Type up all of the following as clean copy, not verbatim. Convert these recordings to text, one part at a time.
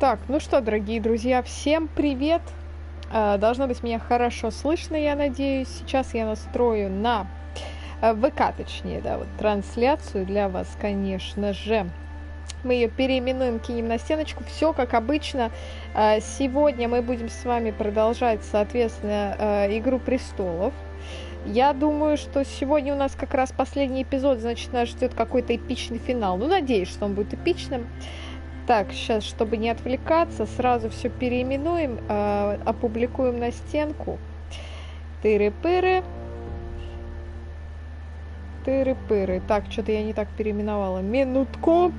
Так, ну что, дорогие друзья, всем привет! Должно быть меня хорошо слышно, я надеюсь. Сейчас я настрою на ВК, точнее, да, вот трансляцию для вас, конечно же. Мы ее переименуем, кинем на стеночку. Все как обычно. Сегодня мы будем с вами продолжать, соответственно, «Игру престолов». Я думаю, что сегодня у нас как раз последний эпизод, значит, нас ждет какой-то эпичный финал. Ну, надеюсь, что он будет эпичным. Так, сейчас, чтобы не отвлекаться, сразу все переименуем, опубликуем на стенку. Тыры-пыры. Тыры-пыры. Так, что-то я не так переименовала. Минутку.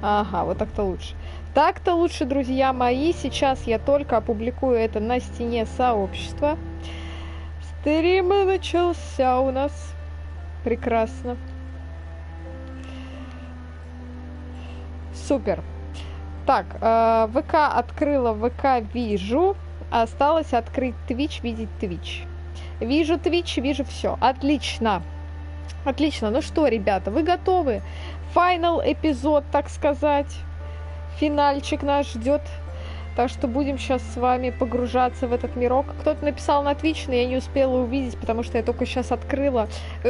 Ага, вот так-то лучше. Так-то лучше, друзья мои. Сейчас я только опубликую это на стене сообщества. Стрим начался у нас. Прекрасно. Супер. Так, ВК открыла, ВК вижу. Осталось открыть Twitch, видеть Twitch. Вижу Twitch, вижу все. Отлично. Отлично. Ну что, ребята, вы готовы? Финал эпизод, так сказать. Финальчик нас ждет. Так что будем сейчас с вами погружаться в этот мирок. Кто-то написал на Twitch, но я не успела увидеть, потому что я только сейчас открыла.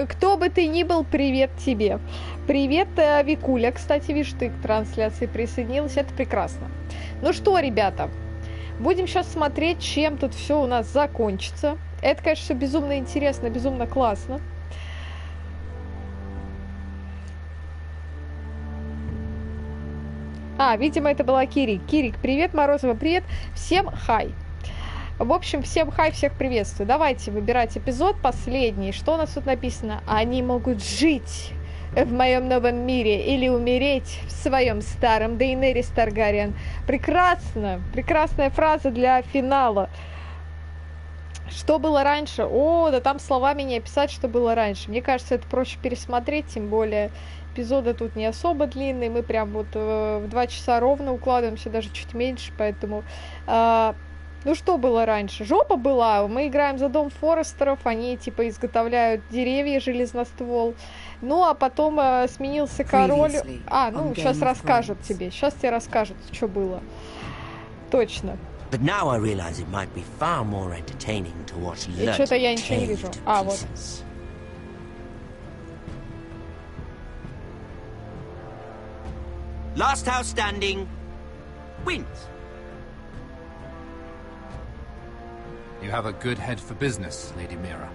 Кто бы ты ни был, привет тебе. Привет, Викуля. Кстати, видишь, ты к трансляции присоединилась. Это прекрасно. Ну что, ребята, будем сейчас смотреть, чем тут все у нас закончится. Это, конечно, все безумно интересно, безумно классно. Видимо, это была Кирик. Кирик, привет, Морозова, привет. Всем хай. В общем, всем хай, всех приветствую. Давайте выбирать эпизод последний. Что у нас тут написано? Они могут жить в моем новом мире или умереть в своем старом. Дейенерис Таргариен. Прекрасно. Прекрасная фраза для финала. Что было раньше? О, да там словами не описать, что было раньше. Мне кажется, это проще пересмотреть, тем более эпизоды тут не особо длинные. Мы прям вот в 2 часа ровно укладываемся, даже чуть меньше, поэтому... ну, что было раньше? Жопа была. Мы играем за дом Форестеров, они типа изготовляют деревья, железноствол. Ну, а потом сменился король... ну, сейчас расскажут тебе. Сейчас тебе расскажут, что было. Точно. But now I realize it might be far more entertaining to watch И что-то я ничего не вижу. Вот. Last house standing wins. You have a good head for business, Lady Mira.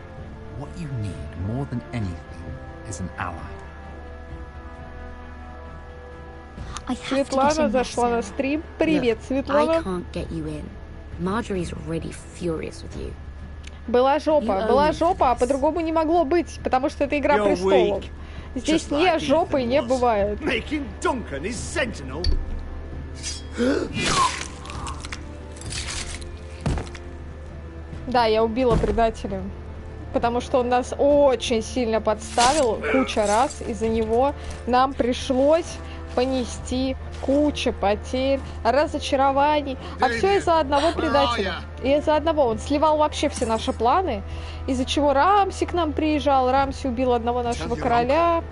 What you need more than anything is an ally. Светлана зашла на стрим. Привет, Светлана. Была жопа, а по-другому не могло быть, потому что это игра престолов. Здесь не жопы не бывает. Да, я убила предателя, потому что он нас очень сильно подставил куча раз. Из-за него нам пришлось понести кучу потерь, разочарований, а все из-за одного предателя. И из-за одного. Он сливал вообще все наши планы, из-за чего Рамси к нам приезжал. Рамси убил одного нашего короля,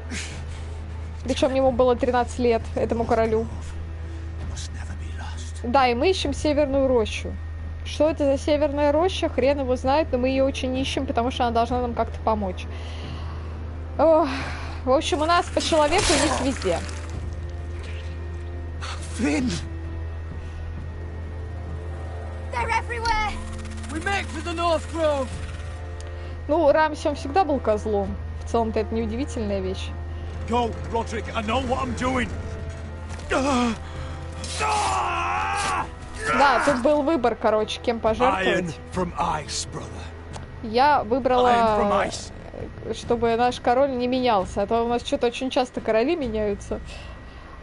причем ему было 13 лет, этому королю. Да, и мы ищем Северную рощу. Что это за Северная роща, хрен его знает, но мы ее очень ищем, потому что она должна нам как-то помочь. Ох. В общем, у нас по человеку есть везде. Finn! They're everywhere! We make for the North Grove! Ну, Рамси, он всегда был козлом. В целом-то это неудивительная вещь. Go, Roderick, I know what I'm doing! Да, тут был выбор, короче, кем пожертвовать. Я выбрала, чтобы наш король не менялся, а то у нас что-то очень часто короли меняются.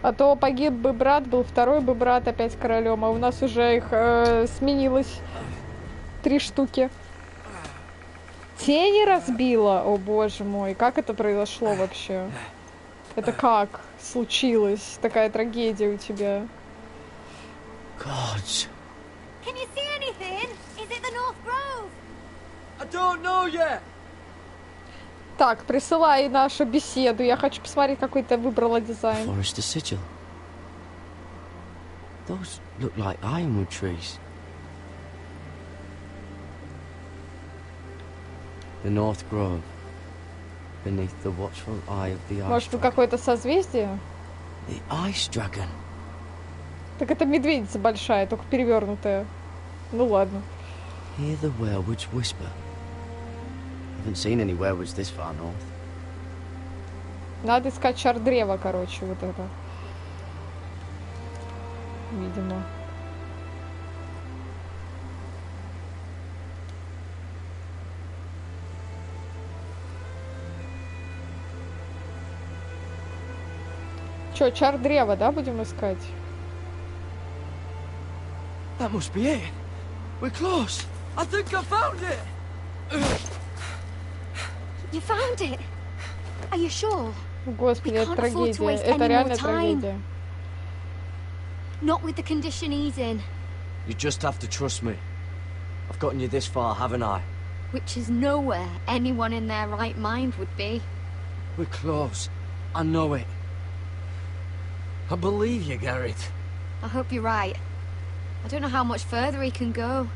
А то погиб бы брат, был второй бы брат опять королем, а у нас уже их сменилось 3 штуки. Тени разбила? О боже мой, как это произошло вообще? Это как случилось? Такая трагедия у тебя. Gods. Can you see anything? Is it the North Grove? I don't know yet. Так, присылай нашу беседу. Я хочу посмотреть, какой ты выбрала дизайн. Forest sigil. Those look like ironwood trees. The North Grove, beneath the watchful eye of the ice Может, тут dragon. какое-то созвездие? The ice dragon. Так это медведица большая, только перевернутая. Ну ладно. Hear the werewolves whisper. Haven't seen any werewolves this far north. Надо искать шар древа, короче, вот это. Видимо. Чё, чар древа, да, будем искать? That must be it. We're close. I think I found it. You found it? Are you sure? Господи, We это can't afford to трагедия. waste Это any реально more time. трагедия. Not with the condition he's in, You just have to trust me. I've gotten you this far, haven't I? which is nowhere anyone in their right mind would be. We're close. I know it. I believe you, Garrett. I hope you're right. I don't know how much further he can go.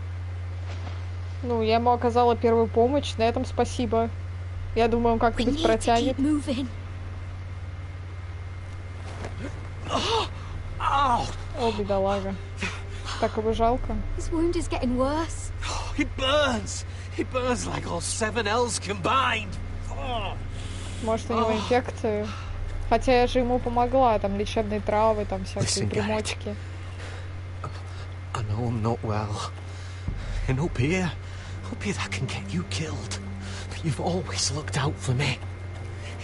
Ну, я ему оказала первую помощь, на этом спасибо. Я думаю, он We как-нибудь need to протянет. keep moving. О, бедолага. Так его жалко. His wound is getting worse. It burns. It burns like all 7 L's combined. Oh. Может, у него инфекции. Хотя я же ему помогла, там лечебные травы, там всякие Listen, Garrett. примочки. I know I'm not well. And up here that can get you killed. But you've always looked out for me.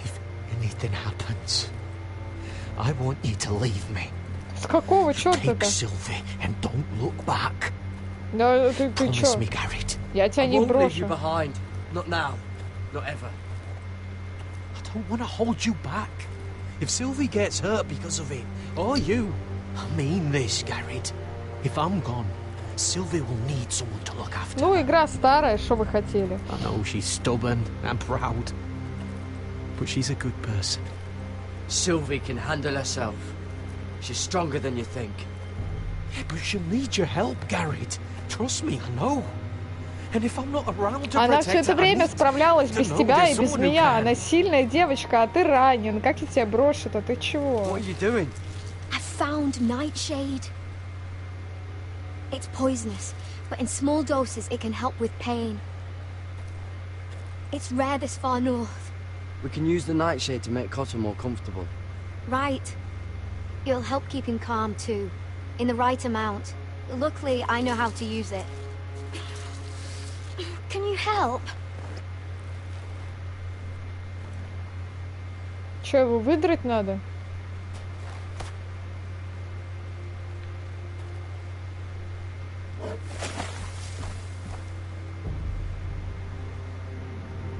If anything happens, I want you to leave me. С какого черта-то? Take Sylvie and don't look back. Да ты Promise чё? me, Garrett. Я тебя I не won't leave you брошу. behind. Not now. Not ever. I don't want to hold you back. If Sylvie gets hurt because of it, or you, I mean this, Garrett. If I'm gone, Sylvie will need someone to look after. Ну, игра старая, что вы хотели? I know she's stubborn and proud, but she's a good person. Sylvie can handle herself. She's stronger than you think. Yeah, but she'll need your help, Garrett. Trust me, I know. And if I'm not around to Она все protect это her, I время need справлялась to без know тебя there's и без someone who меня. can. Она сильная девочка, а ты ранен. Как я тебя брошу-то? Ты What чего? are you doing? I found nightshade. It's poisonous, but in small doses it can help with pain. It's rare this far north. We can use the nightshade to make Cotton more comfortable. Right. It'll help keep him calm too, in the right amount. Luckily, I know how to use it. Can you help? Че, его выдрать надо?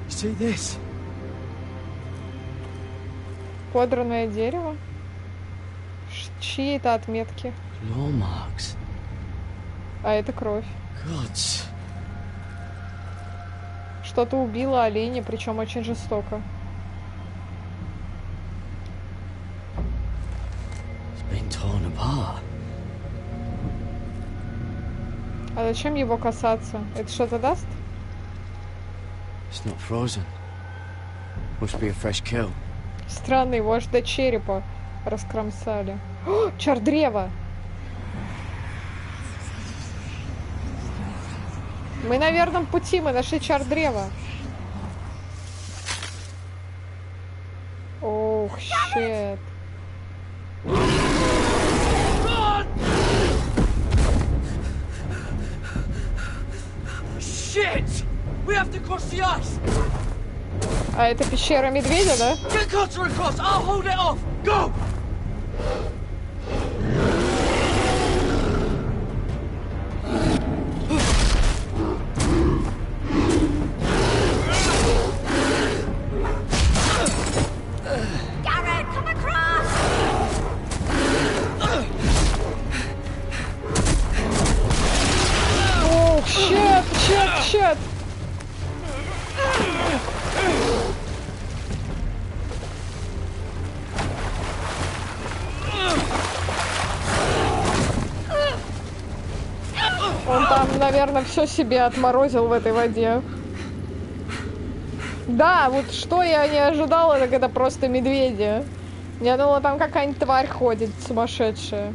See this? Квадранное дерево? Чьи это отметки? Claw marks. А это кровь. Gods. Что-то убило оленя, причем очень жестоко. It's been torn apart. А зачем его касаться? Это что-то даст? It's not frozen. Must be a fresh kill. Странно, его аж до черепа раскромсали. О, чар древа! Мы на верном пути, мы нашли чар древа. Ох, щет. Shit! We have to cross the ice! А это пещера медведя, да? Get Cutter across! I'll hold it off! Go! Garrett, come across! Ох, щет! там, наверное, все себе отморозил в этой воде. Да, вот что я не ожидала, так это просто медведи. Я думала, там какая-нибудь тварь ходит сумасшедшая.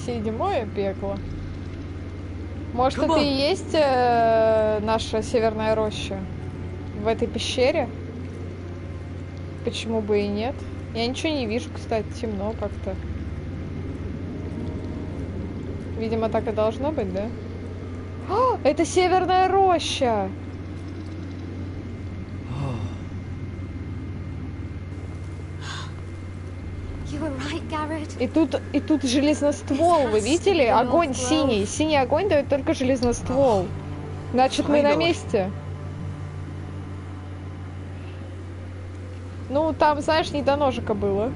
Седьмое пекло. Может, это и есть наша северная роща? В этой пещере? Почему бы и нет? Я ничего не вижу, кстати, темно как-то. Видимо, так и должно быть, да? О, это северная роща! И тут железноствол, вы видели? Огонь синий. Синий огонь дает только железноствол. Значит, мы на месте. Ну, там, знаешь, не до ножика было.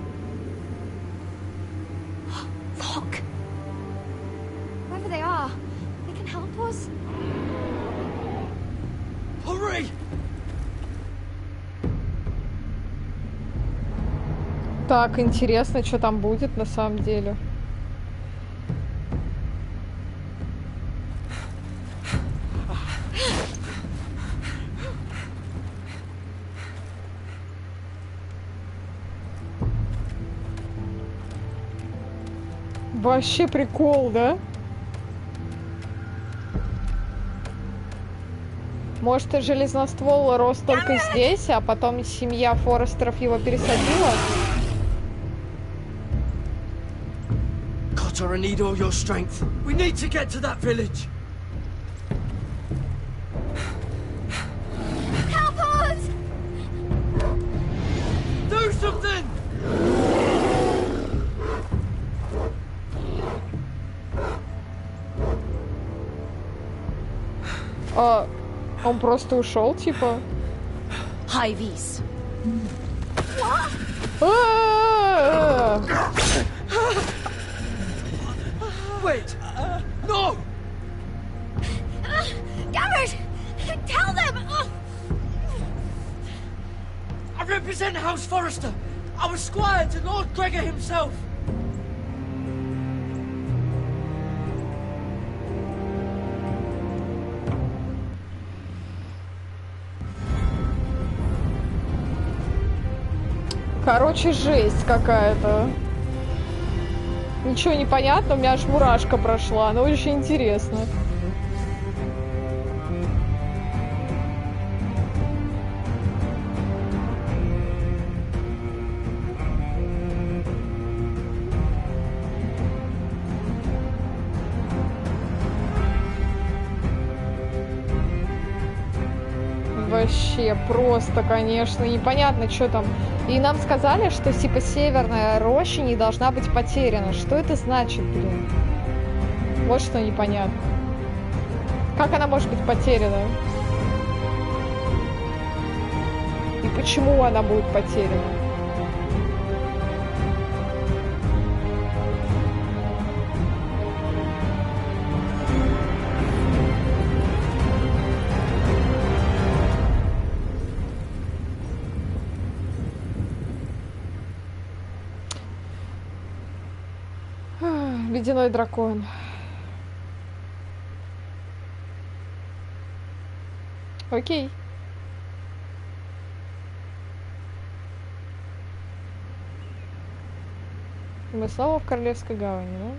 Так, интересно, что там будет на самом деле. Вообще прикол, да? Может, и железноствол рос только здесь, а потом семья Форестеров его пересадила? I need all your strength. We need to get to that village. Help us! Do something! Он просто ушел, типа. Highvis. Wait! No! Garrett! Tell them! I represent House Forrester. I was squire to Lord Gregor himself. Короче, жесть какая-то. Ничего не понятно, у меня аж мурашка прошла, но очень интересно. Вообще просто, конечно, непонятно, что там. И нам сказали, что типа северная роща не должна быть потеряна. Что это значит, блин? Вот что непонятно. Как она может быть потеряна? И почему она будет потеряна? Ледяной дракон. Окей. Мы снова в Королевской гавани, да?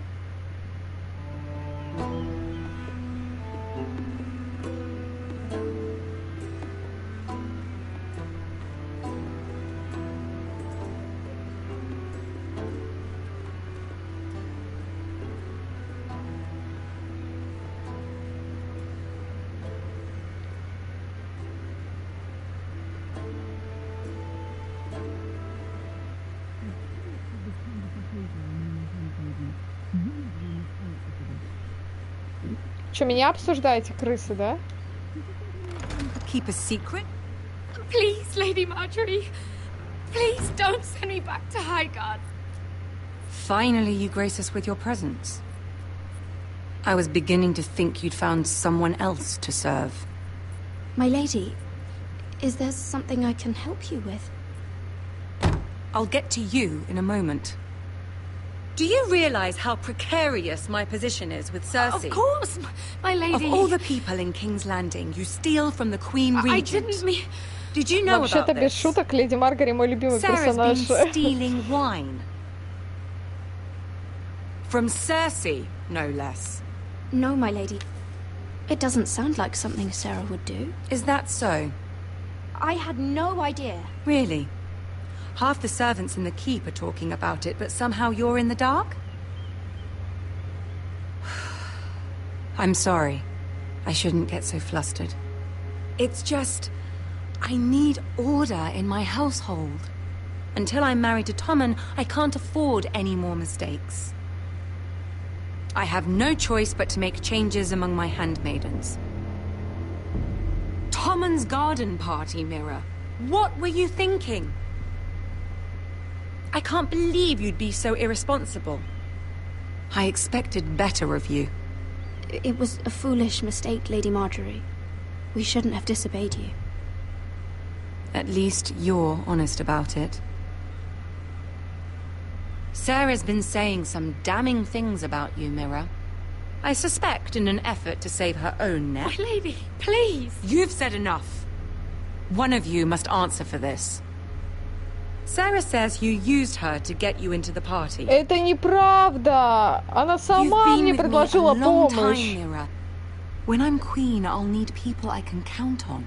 Что, меня обсуждаете, крысы, да? Keep a secret? Please, Lady Marjorie. Please don't send me back to Highgarden. Finally, you grace us with your presence. I was beginning to think you'd found someone else to serve. My lady, is there something I can help you with? I'll get to you in a moment. Do you realize how precarious my position is with Cersei? Of course, my lady. Of all the people in King's Landing, you steal from the Queen Regent. I didn't mean... Did you know Вообще-то about без this? шуток, Леди Маргари мой любимый Sarah's been персонаж. stealing wine. From Cersei, no less. No, my lady. It doesn't sound like something Sarah would do. Is that so? I had no idea. Really? Half the servants in the keep are talking about it, but somehow you're in the dark? I'm sorry. I shouldn't get so flustered. It's just... I need order in my household. Until I'm married to Tommen, I can't afford any more mistakes. I have no choice but to make changes among my handmaidens. Tommen's garden party, Mira. What were you thinking? I can't believe you'd be so irresponsible. I expected better of you. It was a foolish mistake, Lady Marjorie. We shouldn't have disobeyed you. At least you're honest about it. Sarah's been saying some damning things about you, Mira. I suspect in an effort to save her own neck. My lady, please. You've said enough. One of you must answer for this. Sarah says you used her to get you into the party. Это неправда. Она сама мне предложила помощь. Mira. When I'm queen, I'll need people I can count on.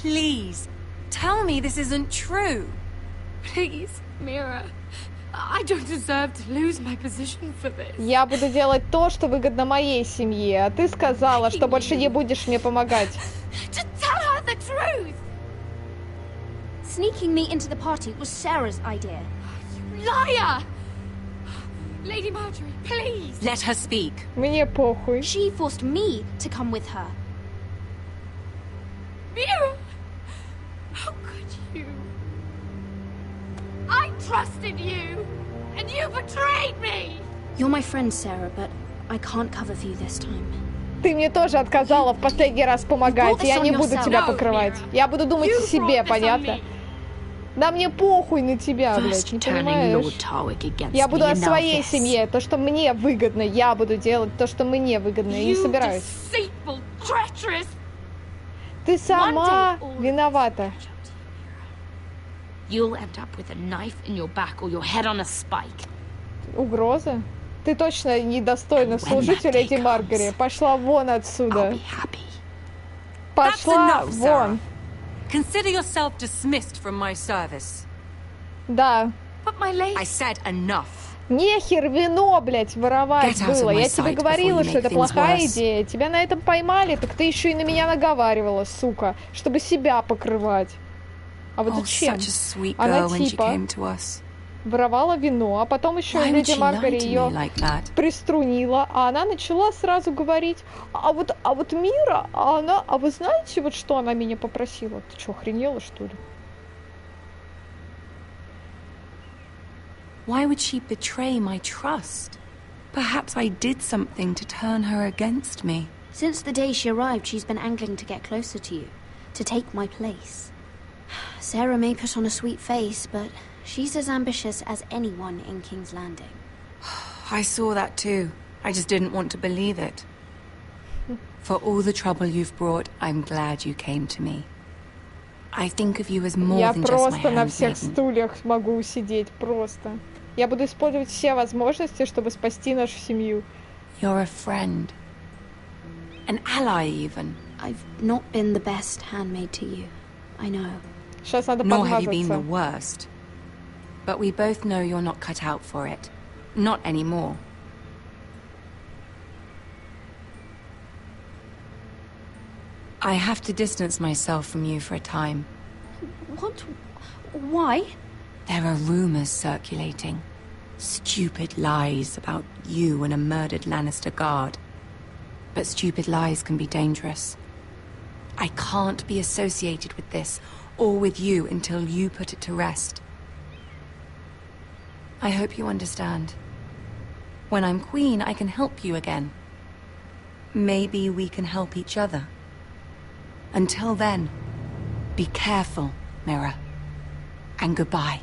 Please, tell me this isn't true. Please, Mira. I don't deserve to lose my position for this. Я буду делать то, что выгодно моей семье, а ты сказала, что больше не будешь мне помогать. Just tell her the truth. Sneaking me into the party was Sarah's idea. You liar! Lady Marjorie, please. Let her speak. Мне похуй. She forced me to come with her. Mira! How could you? I trusted you, and you betrayed me! You're my friend, Sarah, but I can't cover for you this time. Ты мне тоже отказала в последний раз помогать, и я не буду тебя покрывать. Я буду думать о себе, понятно? Да мне похуй на тебя, блядь, не понимаешь? Я буду о своей семье, то, что мне выгодно, я буду делать то, что мне выгодно, и не собираюсь. Ты сама виновата. You'll end up with a knife in your back or your head on a spike. Угроза? Ты точно недостойна служить у леди Маргари. Пошла вон отсюда. Пошла вон. Consider yourself dismissed from my service. Да. But my lady... I said enough. Нехер вино, блядь, воровать было. Я тебе говорила, что это плохая идея. Тебя на этом поймали, так ты еще и на меня наговаривала, сука, чтобы себя покрывать. А вот зачем? Она типа воровала вино, а потом еще леди Маргари ее приструнила, а она начала сразу говорить, а вот Мира, а вы знаете, вот что она меня попросила? Ты что, охренела, что ли? Why would she betray my trust? Perhaps I did something to turn her against me. Since the day she arrived, she's been angling to get closer to you, to take my place. Sarah may put on a sweet face, but she's as ambitious as anyone in King's Landing. I saw that too. I just didn't want to believe it. For all the trouble you've brought, I'm glad you came to me. I think of you as more than just my handmaiden. Я просто на всех стульях могу сидеть, просто. Я буду использовать все возможности, чтобы спасти нашу семью. You're a friend. An ally, even. I've not been the best handmaid to you. I know. Сейчас надо Nor have you been the worst. But we both know you're not cut out for it. Not anymore. I have to distance myself from you for a time. What? Why? There are rumors circulating. Stupid lies about you and a murdered Lannister guard. But stupid lies can be dangerous. I can't be associated with this, or with you, until you put it to rest. I hope you understand. When I'm queen, I can help you again. Maybe we can help each other. Until then, be careful, Mira. And goodbye.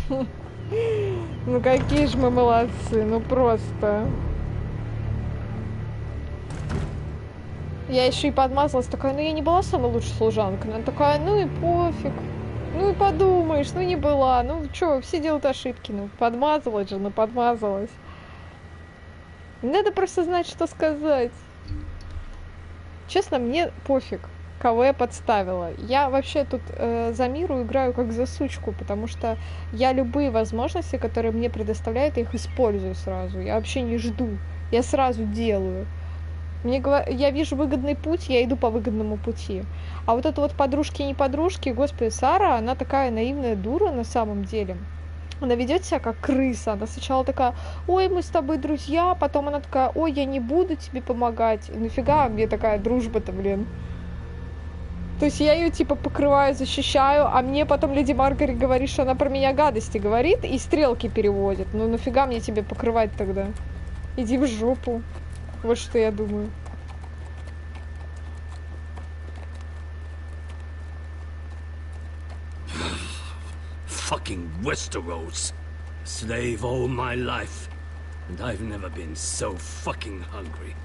Ну какие же мы молодцы, ну просто. Я еще и подмазалась, такая, ну я не была самой лучшей служанкой. Она такая, ну и пофиг. Ну и подумаешь, ну не была. Ну что, все делают ошибки. Ну подмазалась же, ну подмазалась. Надо просто знать, что сказать. Честно, мне пофиг, кого я подставила. Я вообще тут за Миру играю как за сучку, потому что я любые возможности, которые мне предоставляют, я их использую сразу. Я вообще не жду. Я сразу делаю. Я вижу выгодный путь, я иду по выгодному пути. А вот это вот подружки и не подружки, господи, Сара, она такая наивная дура на самом деле. Она ведет себя как крыса. Она сначала такая, ой, мы с тобой друзья, потом она такая, ой, я не буду тебе помогать. Нафига мне такая дружба-то, блин? То есть я ее типа покрываю, защищаю, а мне потом леди Маргарет говорит, что она про меня гадости говорит и стрелки переводит. Ну нафига мне тебе покрывать тогда? Иди в жопу. Вот что я думаю. Fucking Westeros. Slave all my life. And I've never been so fucking hungry.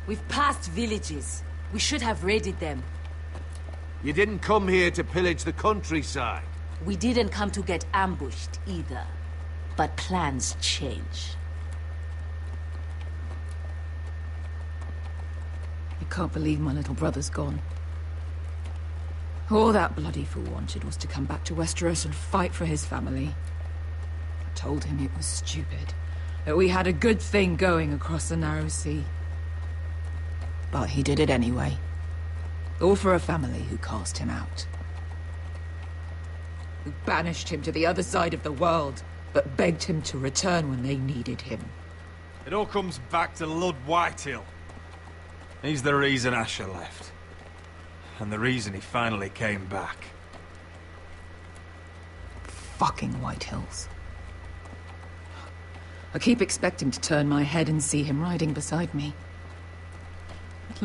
We've passed villages. We should have raided them. You didn't come here to pillage the countryside. We didn't come to get ambushed either. But plans change. I can't believe my little brother's gone. All that bloody fool wanted was to come back to Westeros and fight for his family. I told him it was stupid, that we had a good thing going across the narrow sea. But he did it anyway. All for a family who cast him out. Who banished him to the other side of the world, but begged him to return when they needed him. It all comes back to Lord Whitehill. He's the reason Asher left. And the reason he finally came back. Fucking Whitehills. I keep expecting to turn my head and see him riding beside me.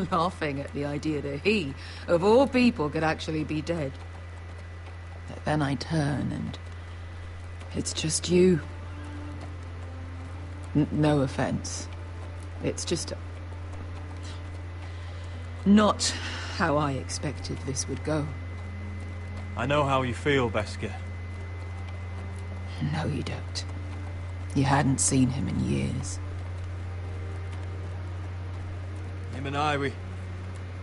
Laughing at the idea that he, of all people, could actually be dead. But then I turn and it's just you. No offense. It's just not how I expected this would go. I know how you feel, Beskar. No, you don't. You hadn't seen him in years. Him and I, we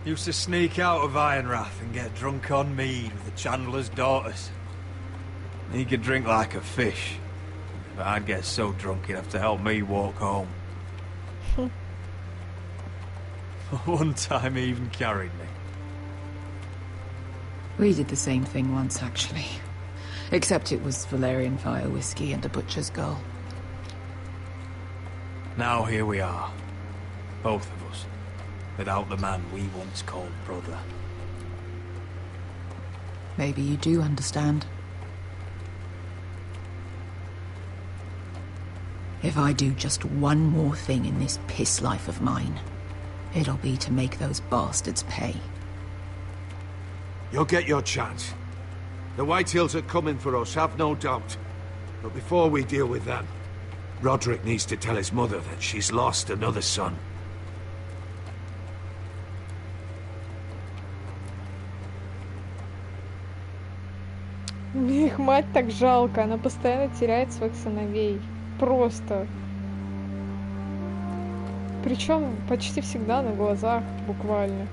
used to sneak out of Ironrath and get drunk on mead with the Chandler's daughters. He could drink like a fish, but I'd get so drunk he'd have to help me walk home. One time he even carried me. We did the same thing once, actually. Except it was Valerian fire whiskey and a butcher's girl. Now here we are. Both of us. Without the man we once called brother. Maybe you do understand. If I do just one more thing in this piss life of mine, it'll be to make those bastards pay. You'll get your chance. The Whitehills are coming for us, have no doubt. But before we deal with them, Roderick needs to tell his mother that she's lost another son. Мне их мать так жалко, она постоянно теряет своих сыновей. Просто. Причем почти всегда на глазах, буквально.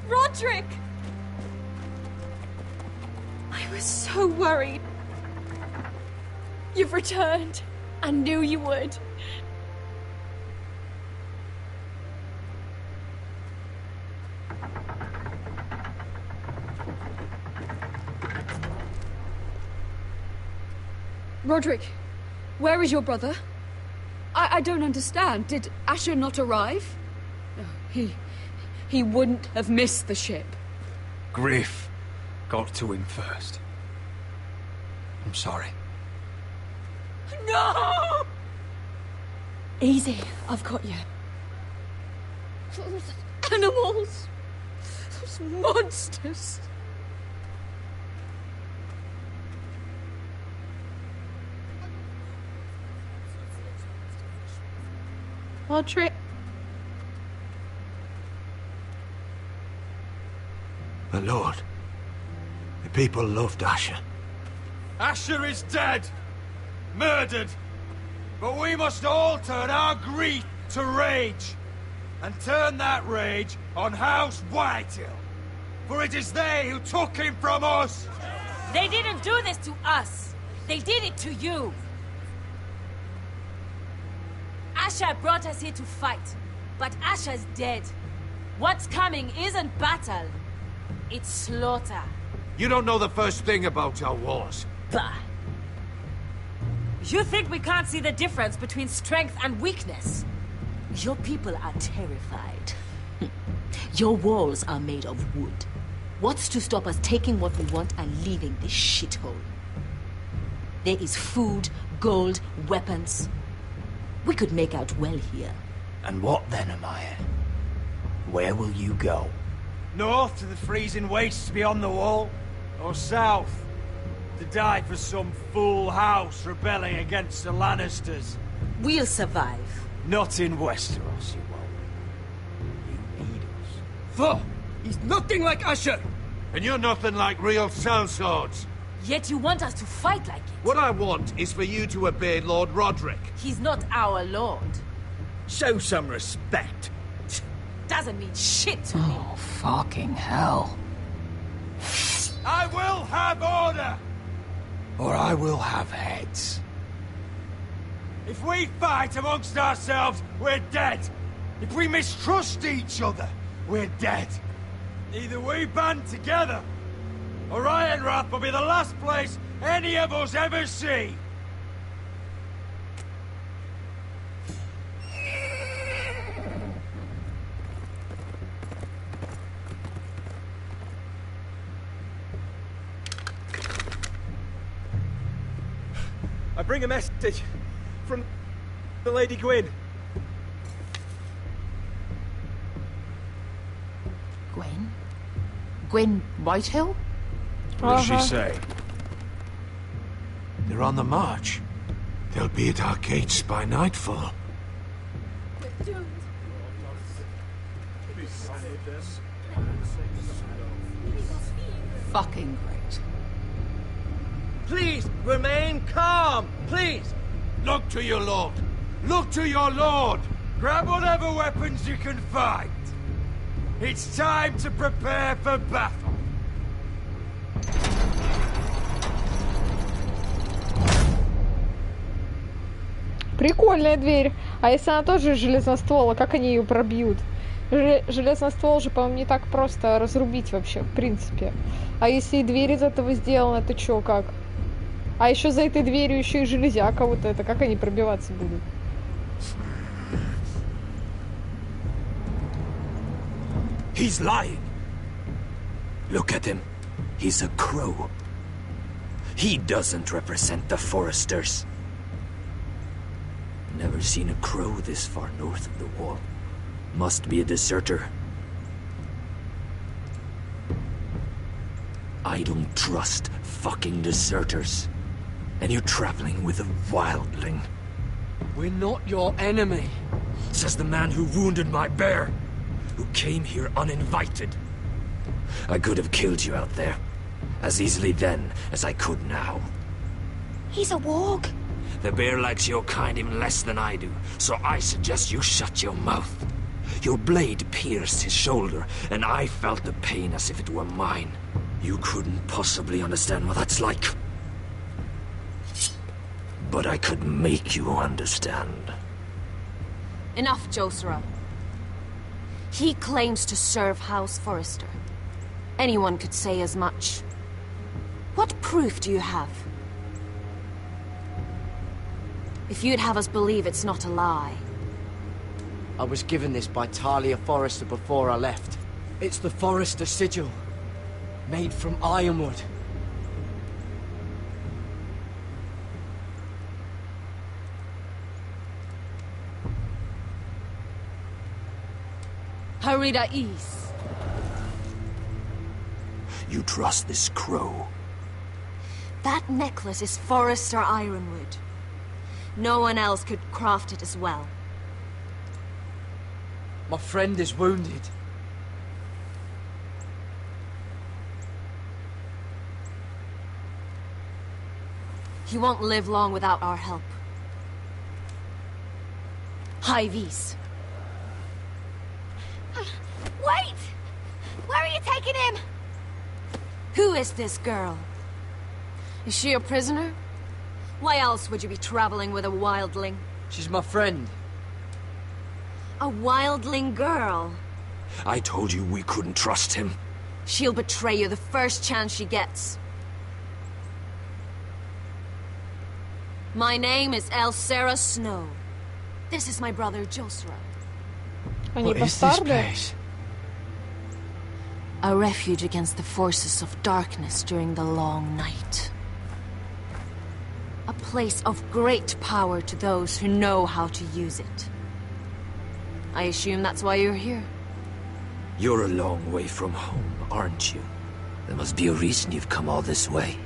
Roderick! I was so worried. You've returned. I knew you would. Roderick, where is your brother? I don't understand. Did Asher not arrive? He wouldn't have missed the ship. Griff got to him first. I'm sorry. No! Easy, I've got you. Those animals. Those monsters. Well, My lord, the people loved Asher. Asher is dead! Murdered! But we must all turn our grief to rage, and turn that rage on House Whitehill. For it is they who took him from us! They didn't do this to us! They did it to you! Asher brought us here to fight, but Asher's dead. What's coming isn't battle, it's slaughter. You don't know the first thing about our wars. Bah! You think we can't see the difference between strength and weakness? Your people are terrified. Your walls are made of wood. What's to stop us taking what we want and leaving this shithole? There is food, gold, weapons. We could make out well here. And what then, Amaya? Where will you go? North to the freezing wastes beyond the wall? Or south? To die for some fool house rebelling against the Lannisters? We'll survive. Not in Westeros, you won't. You need us. Fuh! He's nothing like Asher! And you're nothing like real sellswords. Yet you want us to fight like it. What I want is for you to obey Lord Roderick. He's not our lord. Show some respect. Doesn't mean shit to me. Oh, fucking hell. I will have order! Or I will have heads. If we fight amongst ourselves, we're dead. If we mistrust each other, we're dead. Either we band together, or Ironrath will be the last place any of us ever see. I bring a message from the Lady Gwyn. Gwen? Gwen Whitehill? What does she say? They're on the march. They'll be at our gates by nightfall. Fucking great. Please, remain calm, please! Look to your lord! Look to your lord! Grab whatever weapons you can find. It's time to prepare for battle. Прикольная дверь. А если она тоже железноствола, как они ее пробьют? Железноствол же, по-моему, не так просто разрубить вообще, в принципе. А если и дверь из этого сделана, то чё, как? А еще за этой дверью еще и железяка вот это. Как они пробиваться будут? He's lying. Look at him. He's a crow. He doesn't represent the Foresters. Never seen a crow this far north of the wall. Must be a deserter. I don't trust fucking deserters. And you're traveling with a wildling. We're not your enemy. Says the man who wounded my bear. Who came here uninvited. I could have killed you out there. As easily then as I could now. He's a warg. The bear likes your kind even less than I do, so I suggest you shut your mouth. Your blade pierced his shoulder, and I felt the pain as if it were mine. You couldn't possibly understand what that's like. But I could make you understand. Enough, Josera. He claims to serve House Forrester. Anyone could say as much. What proof do you have? If you'd have us believe it's not a lie. I was given this by Talia Forrester before I left. It's the Forrester sigil, made from ironwood. Harida East. You trust this crow? That necklace is Forrester ironwood. No one else could craft it as well. My friend is wounded. He won't live long without our help. High Vis. Wait! Where are you taking him? Who is this girl? Is she a prisoner? Why else would you be traveling with a wildling? She's my friend. A wildling girl? I told you we couldn't trust him. She'll betray you the first chance she gets. My name is Elsera Snow. This is my brother Josra. Они бастарды? A refuge against the forces of darkness during the long night. A place of great power to those who know how to use it. I assume that's why you're here. You're a long way from home, aren't you? There must be a reason you've come all this way.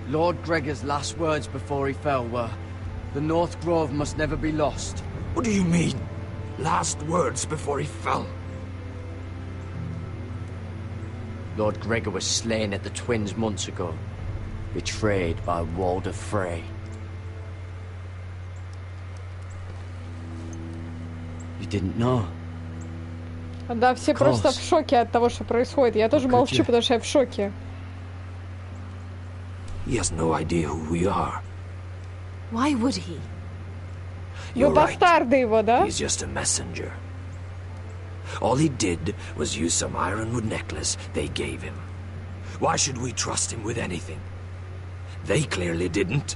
Lord Gregor's last words before he fell were, "The North Grove must never be lost." What do you mean? Last words before he fell? Lord Gregor was slain at the Twins months ago, betrayed by Walder Frey. You didn't know? Да, все просто в шоке от того, что происходит. Я тоже молчу, потому что я в шоке. He has no idea who we are. Why would he? Вы бастарды его, да? He's just a messenger. All he did was use some ironwood necklace they gave him. Why should we trust him with anything? They clearly didn't.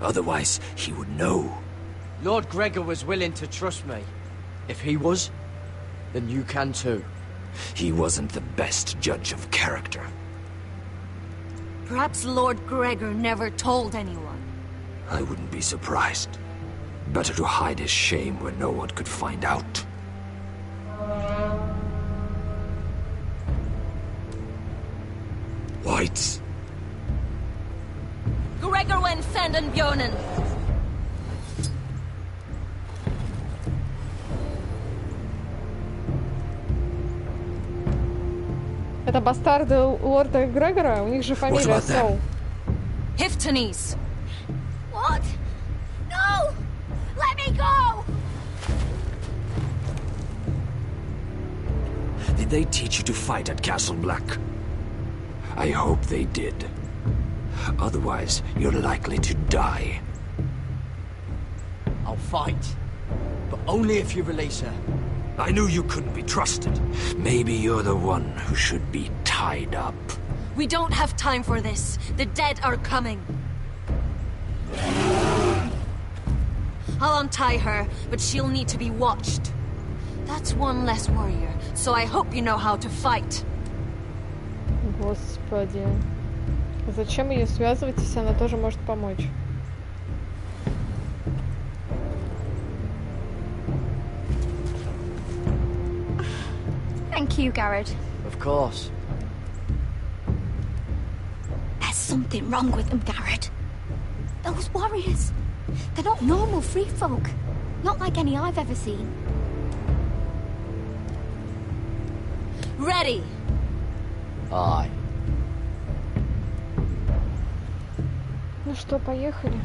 Otherwise, he would know. Lord Gregor was willing to trust me. If he was, then you can too. He wasn't the best judge of character. Perhaps Lord Gregor never told anyone. I wouldn't be surprised. Better to hide his shame where no one could find out. Whites. Gregor went senden Björnen. Это бастарды лорда Грегора? У них же фамилия Сноу. Hiftones. What? No! Let me go! Did they teach you to fight at Castle Black? I hope they did. Otherwise, you're likely to die. I'll fight. But only if you release her. I knew you couldn't be trusted. Maybe you're the one who should be tied up. We don't have time for this. The dead are coming. I'll untie her, but she'll need to be watched. That's one less warrior, so I hope you know how to fight. Господи. Зачем ее связывать, если она тоже может помочь? Thank you, Garrett. Of course. There's something wrong with them, Garrett. Those warriors. They're not normal free folk. Not like any I've ever seen. Ready! Aye. Ну что, поехали.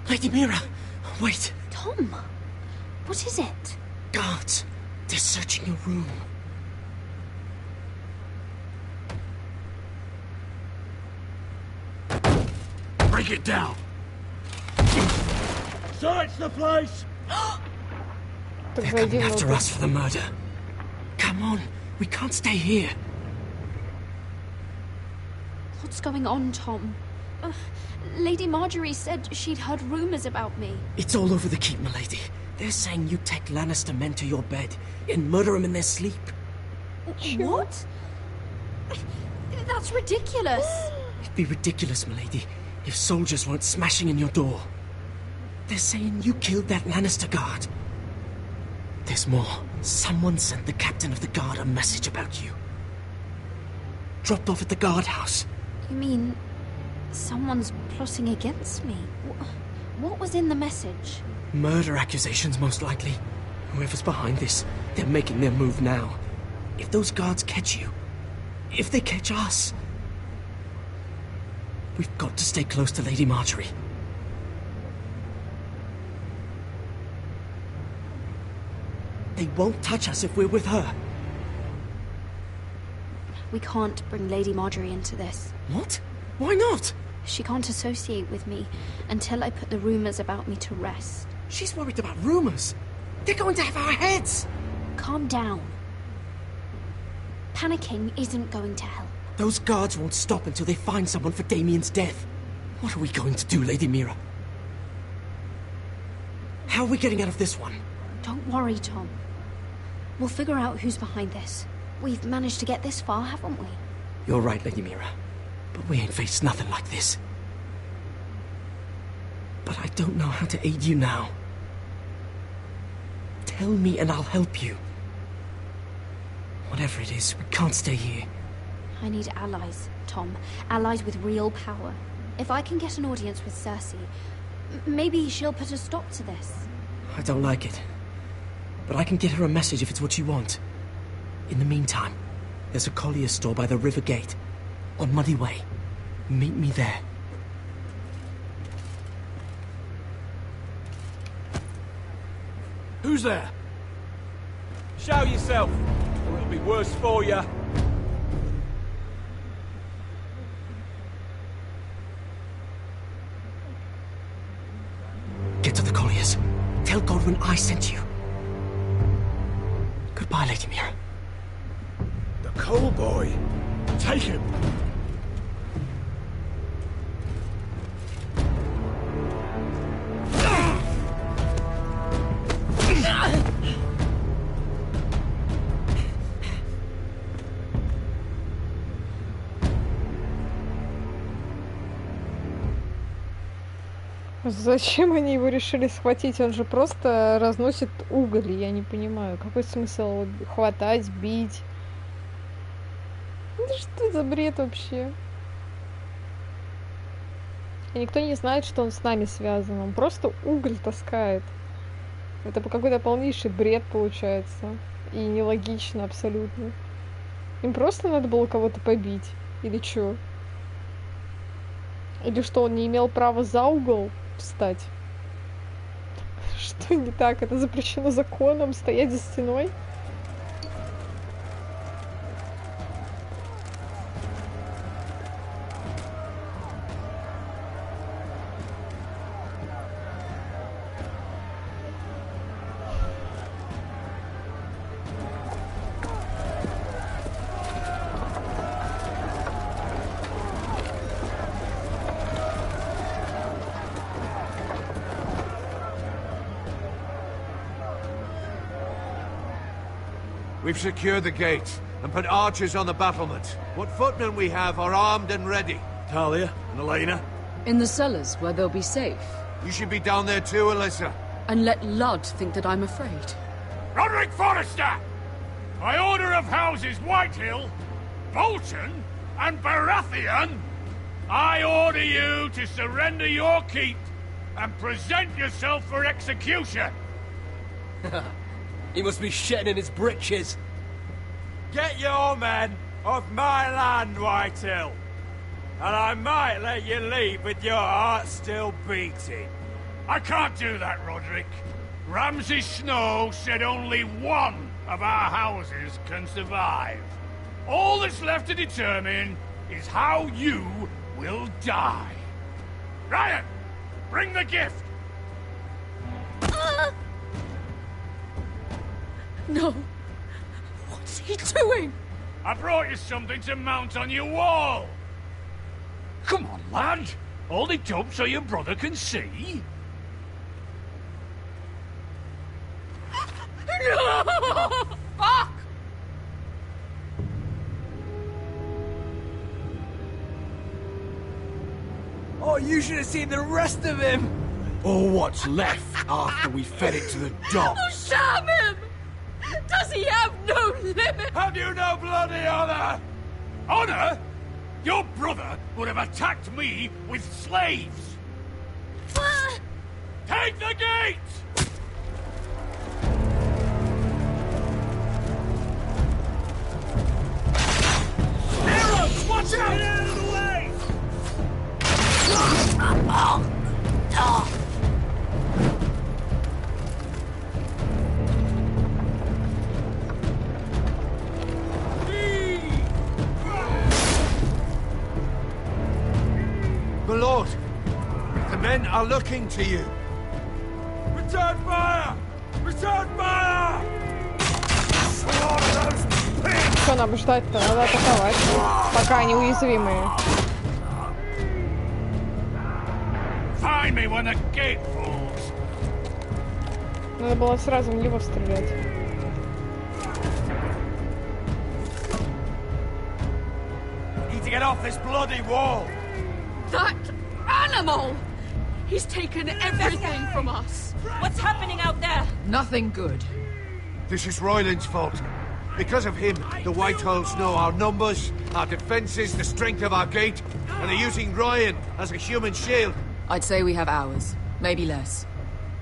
Lady Mira, wait. Tom, what is it? Guards, they're searching your room. Break it down. Search the place. Так They're зайди coming after внутрь. us for the murder. Come on, we can't stay here. What's going on, Tom? Lady Marjorie said she'd heard rumors about me. It's all over the keep, milady. They're saying you take Lannister men to your bed and murder them in their sleep. What? That's ridiculous. It'd be ridiculous, milady, if soldiers weren't smashing in your door. They're saying you killed that Lannister guard. There's more. Someone sent the captain of the guard a message about you. Dropped off at the guardhouse. You mean someone's plotting against me? What was in the message? Murder accusations, most likely. Whoever's behind this, they're making their move now. If those guards catch you, if they catch us, we've got to stay close to Lady Marjorie. They won't touch us if we're with her. We can't bring Lady Marjorie into this. What? Why not? She can't associate with me until I put the rumors about me to rest. She's worried about rumors. They're going to have our heads. Calm down. Panicking isn't going to help. Those guards won't stop until they find someone for Damien's death. What are we going to do, Lady Mira? How are we getting out of this one? Don't worry, Tom. We'll figure out who's behind this. We've managed to get this far, haven't we? You're right, Lady Mira. But we ain't faced nothing like this. But I don't know how to aid you now. Tell me and I'll help you. Whatever it is, we can't stay here. I need allies, Tom. Allies with real power. If I can get an audience with Cersei, maybe she'll put a stop to this. I don't like it. But I can get her a message if it's what you want. In the meantime, there's a collier's store by the river gate. On Muddy Way. Meet me there. Who's there? Show yourself, or it'll be worse for you. Get to the colliers. Tell Godwin I sent you. Goodbye, Lady Mira. The coal boy. Take him. Зачем они его решили схватить? Он же просто разносит уголь. Я не понимаю, какой смысл его хватать, бить? Ну что за бред вообще? И никто не знает, что он с нами связан. Он просто уголь таскает. Это какой-то полнейший бред получается. И нелогично абсолютно. Им просто надо было кого-то побить. Или что? Или что, он не имел права за угол встать? Что не так? Это запрещено законом, стоять за стеной? We've secured the gate and put archers on the battlement. What footmen we have are armed and ready. Talia and Elena? In the cellars, where they'll be safe. You should be down there too, Alyssa. And let Ludd think that I'm afraid. Roderick Forrester! By order of Houses Whitehill, Bolton, and Baratheon, I order you to surrender your keep and present yourself for execution. He must be shitting in his britches. Get your men off my land, Whitehill. And I might let you leave with your heart still beating. I can't do that, Roderick. Ramsay Snow said only one of our houses can survive. All that's left to determine is how you will die. Ryan, bring the gift. No. What's he doing? I brought you something to mount on your wall. Come on, lad. Hold it up so your brother can see. No! Fuck! Oh, you should have seen the rest of him! Or what's left after we fed it to the dogs. Oh, damn him! Does he have no limit? Have you no bloody honor? Honor? Your brother would have attacked me with slaves. Take the gate! Arrows! Watch out! Get out of the way! My lord, the men are looking to you. Return fire! Return fire! Что нам ждать-то? Надо атаковать, пока они уязвимые. Find me when the gate falls. Надо было сразу в него стрелять. Need to get off this bloody wall. That animal! He's taken everything from us. What's happening out there? Nothing good. This is Royland's fault. Because of him, the Whitehills know our numbers, our defences, the strength of our gate, and are using Ryan as a human shield. I'd say we have hours, maybe less.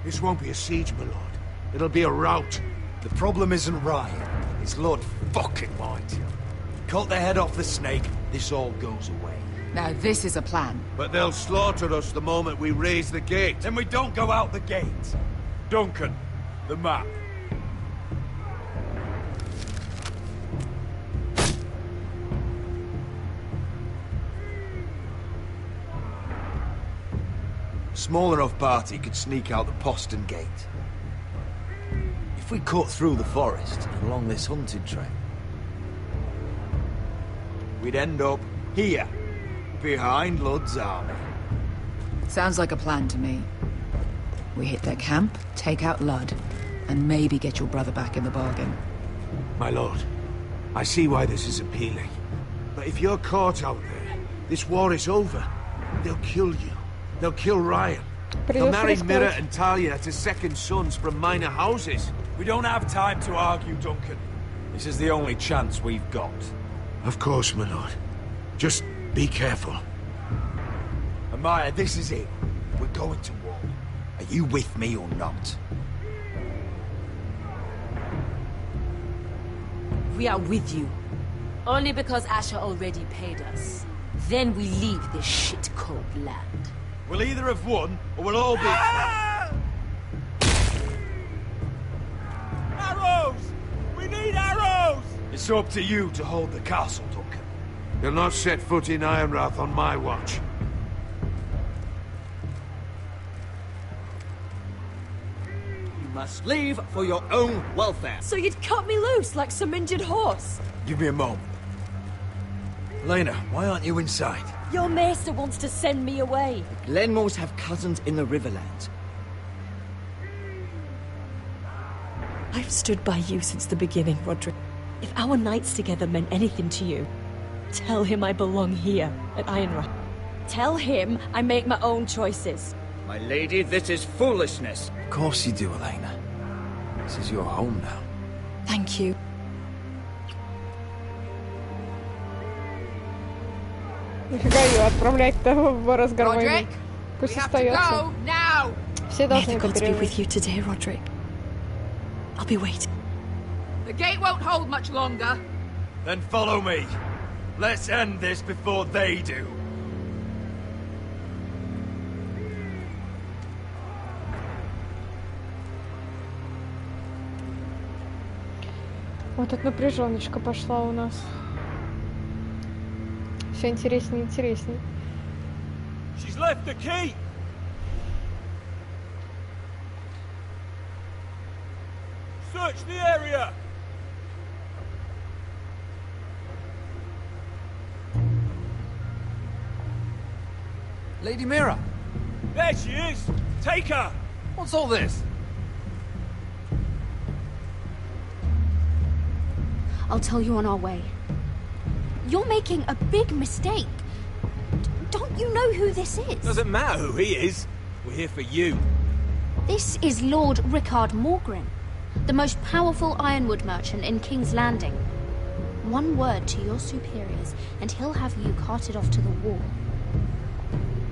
This won't be a siege, my lord. It'll be a rout. The problem isn't Ryan. It's Lord fucking Whitehall. Cut the head off the snake, this all goes away. Now this is a plan. But they'll slaughter us the moment we raise the gate. Then we don't go out the gate. Duncan, the map. Small enough party could sneak out the postern gate. If we cut through the forest and along this hunting trail, we'd end up here, behind Lud's army. Sounds like a plan to me. We hit their camp, take out Lud, and maybe get your brother back in the bargain. My lord, I see why this is appealing. But if you're caught out there, this war is over. They'll kill you. They'll kill Ryan. They'll marry Mira and Talia to second sons from minor houses. We don't have time to argue, Duncan. This is the only chance we've got. Of course, my lord. Just be careful. Amaya, this is it. We're going to war. Are you with me or not? We are with you. Only because Asher already paid us. Then we leave this shit-cold land. We'll either have won, or we'll all be... Arrows! We need arrows! It's up to you to hold the castle, Duncan. They'll not set foot in Ironrath on my watch. You must leave for your own welfare. So you'd cut me loose like some injured horse? Give me a moment. Elena, why aren't you inside? Your maester wants to send me away. Glenmores have cousins in the Riverlands. I've stood by you since the beginning, Roderick. If our nights together meant anything to you, tell him I belong here at Ironrath. Tell him I make my own choices. My lady, this is foolishness. Of course you do, Elena. This is your home now. Thank you. Нифига ее отправлять-то в разговор. Пусть остается. Все должны это пережить. You today, Roderick. I'll be waiting. The gate won't hold much longer. Then follow me. Let's end this before they do. Вот тут напряженочка пошла у нас. Все интереснее и интереснее. She's left the key. Search the area! Lady Mira! There she is! Take her! What's all this? I'll tell you on our way. You're making a big mistake. Don't you know who this is? Doesn't matter who he is. We're here for you. This is Lord Rickard Morgren, the most powerful ironwood merchant in King's Landing. One word to your superiors, and he'll have you carted off to the wall.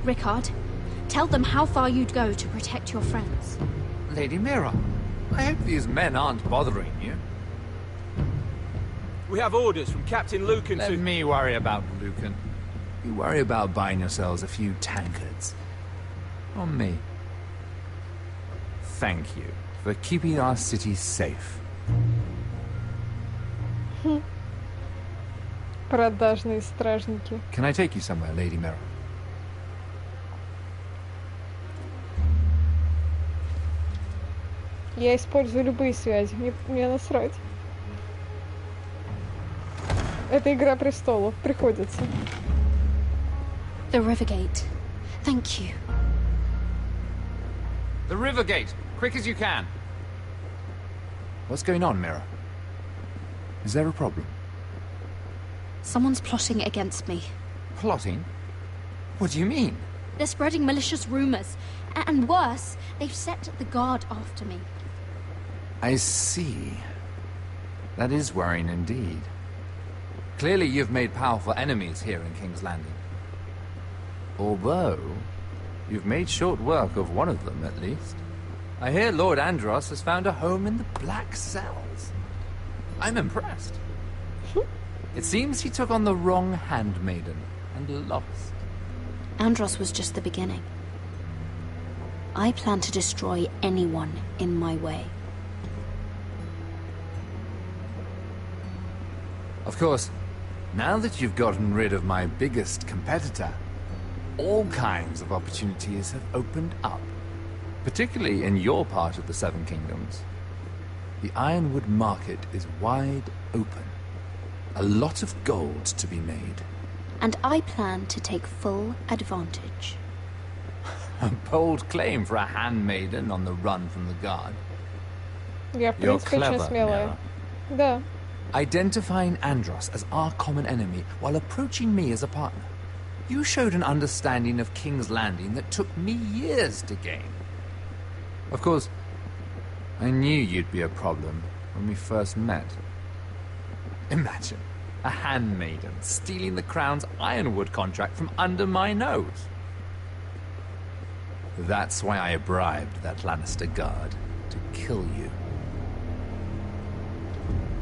Rickard, tell them how far you'd go to protect your friends. Lady Mira, I hope these men aren't bothering you. We have orders from Captain Lucan to... Let me worry about Lucan. You worry about buying yourselves a few tankards. On me. Thank you for keeping our city safe. Продажные стражники. Can I take you somewhere, Lady Mira? Я использую любые связи, мне насрать. Это Игра Престолов, приходится. The Rivergate. Thank you. The Rivergate! Quick as you can! What's going on, Mira? Is there a problem? Someone's plotting against me. Plotting? What do you mean? They're spreading malicious rumors. And worse, they've set the guard after me. I see. That is worrying indeed. Clearly you've made powerful enemies here in King's Landing. Although, you've made short work of one of them, at least. I hear Lord Andros has found a home in the Black Cells. I'm impressed. It seems he took on the wrong handmaiden and lost. Andros was just the beginning. I plan to destroy anyone in my way. Of course, now that you've gotten rid of my biggest competitor, all kinds of opportunities have opened up, particularly in your part of the Seven Kingdoms. The ironwood market is wide open. A lot of gold to be made. And I plan to take full advantage. A bold claim for a handmaiden on the run from the guard. Я, в You're принципе, очень clever, смелая. Mira. Да. Identifying Andros as our common enemy while approaching me as a partner. You showed an understanding of King's Landing that took me years to gain. Of course, I knew you'd be a problem when we first met. Imagine a handmaiden stealing the Crown's ironwood contract from under my nose. That's why I bribed that Lannister guard to kill you.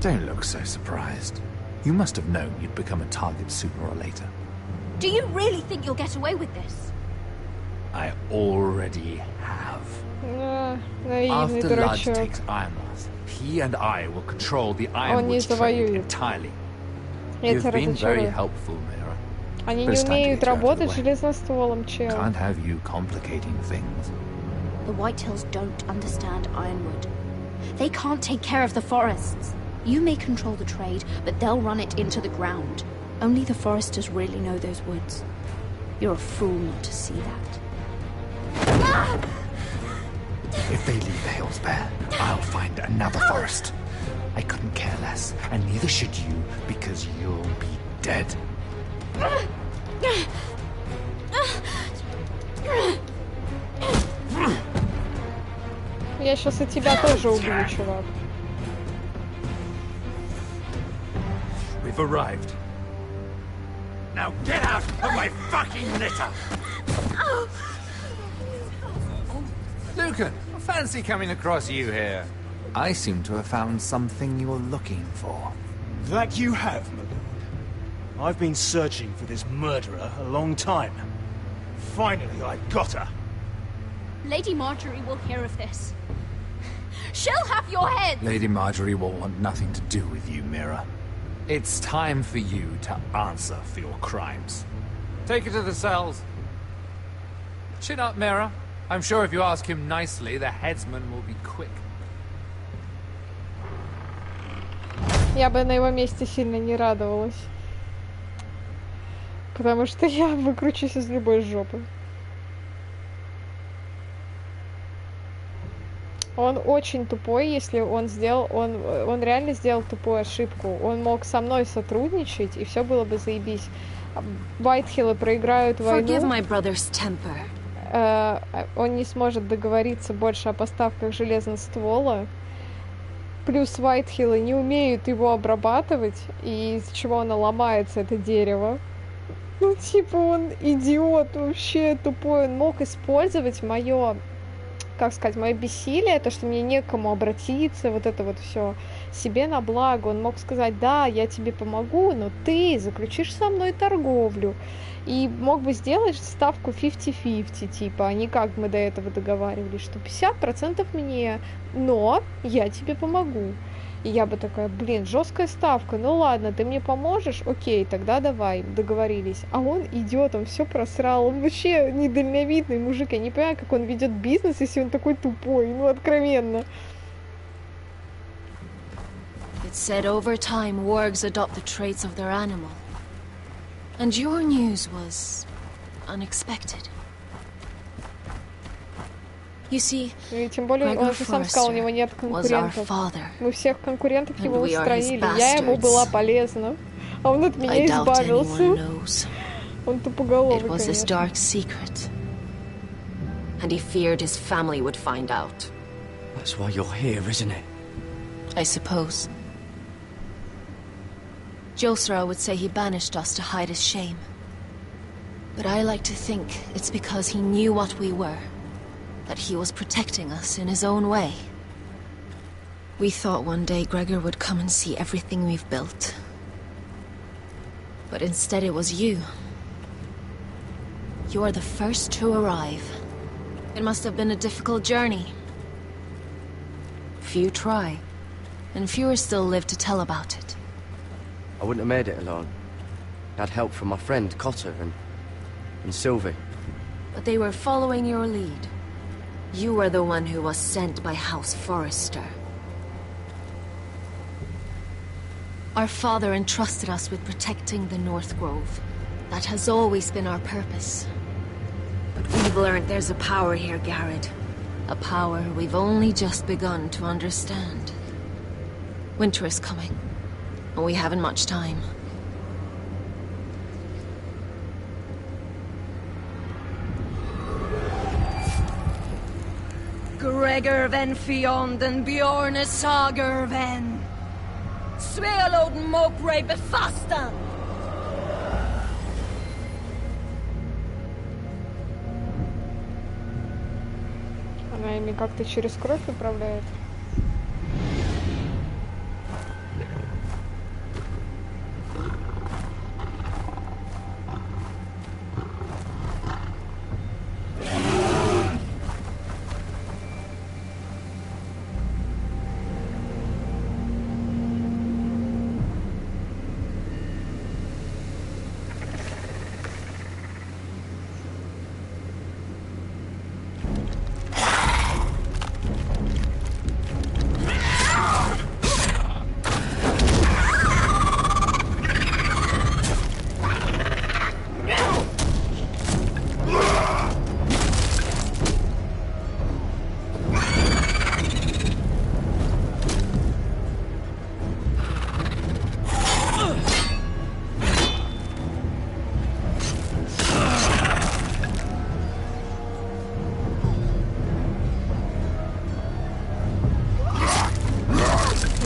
Don't look so surprised. You must have known you'd become a target sooner or later. Do you really think you'll get away with this? I already have. Наивный After Lud дурачок. takes Ironmoth, he and I will control the Он не ironwood trade завоюет. entirely. Я You've тебя been very разочарую. helpful, Mira. Они But не it's time to умеют get you out of the работать way. железностволом, чел. Can't have you complicating things. The Whitehills don't understand ironwood. They can't take care of the forests. You may control the trade, but they'll run it into the ground. Only the foresters really know those woods. You're a fool not to see that. If they leave the hills bare, I'll find another forest. I couldn't care less, and neither should you, because you'll be dead. Я сейчас и тебя тоже убью, чувак. We've arrived. Now get out of my fucking litter! Lucan, I fancy coming across you here. I seem to have found something you're looking for. That you have, my lord. I've been searching for this murderer a long time. Finally, I got her. Lady Marjorie will hear of this. She'll have your head! Lady Marjorie will want nothing to do with you, Mira. It's time for you to answer for your crimes. Take her to the cells. Chin up, Mira. I'm sure if you ask him nicely, the headsman will be quick. Я бы на его месте сильно не радовалась. Потому что я выкручусь из любой жопы. Он очень тупой, если он реально сделал тупую ошибку. Он мог со мной сотрудничать, и все было бы заебись. Вайтхиллы проиграют войну. Он не сможет договориться больше о поставках железноствола. Плюс Вайтхиллы не умеют его обрабатывать, и из-за чего оно ломается, это дерево. Ну, типа, он идиот, вообще тупой. Он мог использовать мое бессилие, то, что мне некому обратиться, вот это вот все себе на благо. Он мог сказать: да, я тебе помогу, но ты заключишь со мной торговлю. И мог бы сделать ставку 50-50, типа, а не как мы до этого договаривались, что 50% мне, но я тебе помогу. И я бы такая: блин, жесткая ставка, ну ладно, ты мне поможешь, окей, тогда давай, договорились. А он идет, он все просрал, он вообще недальновидный мужик, я не понимаю, как он ведет бизнес, если он такой тупой, ну откровенно. It said over time wargs adopt the traits of their animal. And your news was unexpected. You see, и тем более он же сам сказал, у него нет конкурентов. Мы всех конкурентов его устранили. Я ему была полезна, а он от меня избавился. Он тупоголовый, конечно. And he feared his family would find out. That's why you're here, isn't it? I suppose. Josra would say he banished us to hide his shame. But I like to think it's because he knew what we were. That he was protecting us in his own way. We thought one day Gregor would come and see everything we've built. But instead it was you. You are the first to arrive. It must have been a difficult journey. Few try, and fewer still live to tell about it. I wouldn't have made it alone. I had help from my friend Cotter and Sylvie. But they were following your lead. You were the one who was sent by House Forrester. Our father entrusted us with protecting the North Grove. That has always been our purpose. But we've learned there's a power here, Garrett. A power we've only just begun to understand. Winter is coming, and we haven't much time. Gregor ven fienden Bjorne sager ven. Svealoden mokre befastan. Она ими как-то через кровь управляет.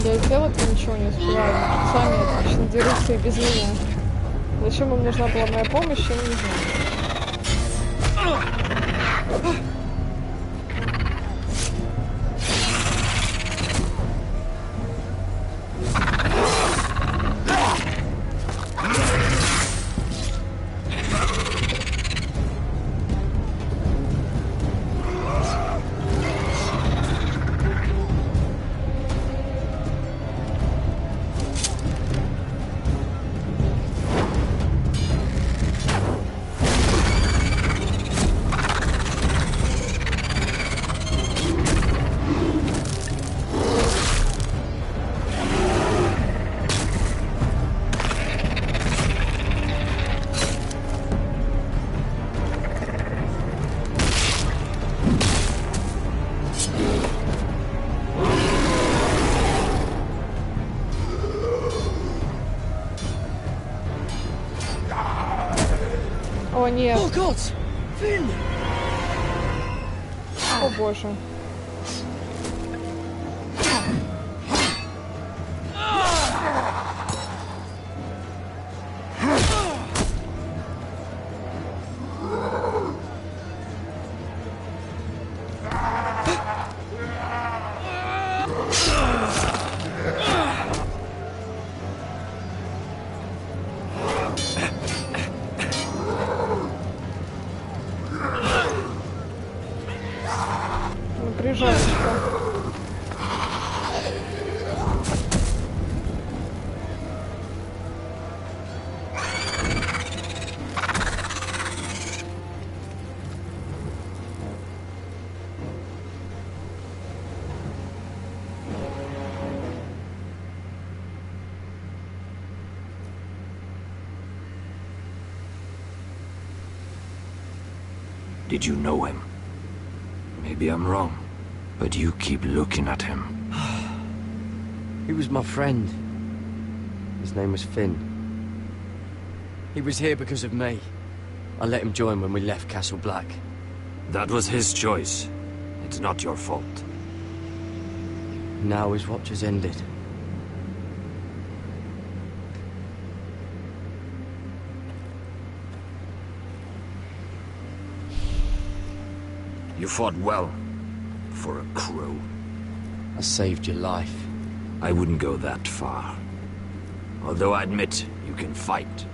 Я делать ничего не успеваю, сами отлично дерутся и без меня. Зачем им нужна была моя помощь, я не знаю. О, нет. Oh God! Finn! О, боже. Напряженочка. Did you know him? Maybe I'm wrong, but you keep looking at him. He was my friend. His name was Finn. He was here because of me. I let him join when we left Castle Black. That was his choice. It's not your fault. Now his watch has ended. You fought well, for a crow. I saved your life. I wouldn't go that far. Although I admit, you can fight.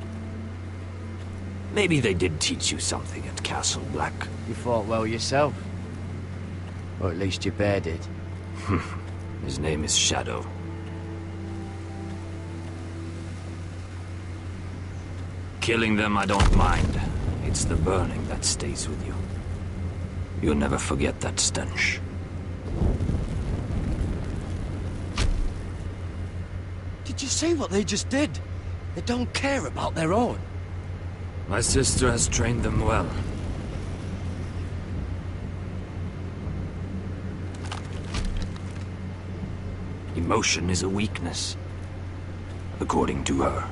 Maybe they did teach you something at Castle Black. You fought well yourself. Or at least your bear did. His name is Shadow. Killing them I don't mind. It's the burning that stays with you. You'll never forget that stench. Did you see what they just did? They don't care about their own. My sister has trained them well. Emotion is a weakness, according to her.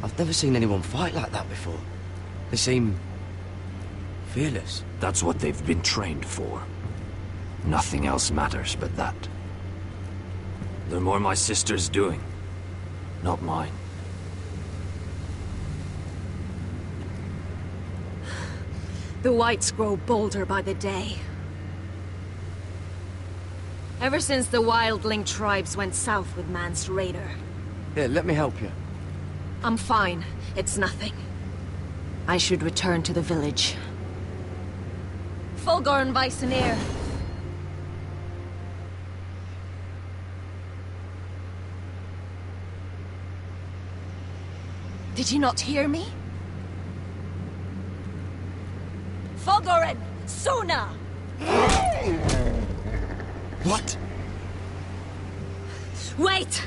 I've never seen anyone fight like that before. They seem fearless. That's what they've been trained for. Nothing else matters but that. The more my sister's doing, not mine. The whites grow bolder by the day. Ever since the wildling tribes went south with Mance Raider. Here, let me help you. I'm fine. It's nothing. I should return to the village. Fulgorn Weissenir. Did you not hear me? Fulgorn! Sona! What? Wait!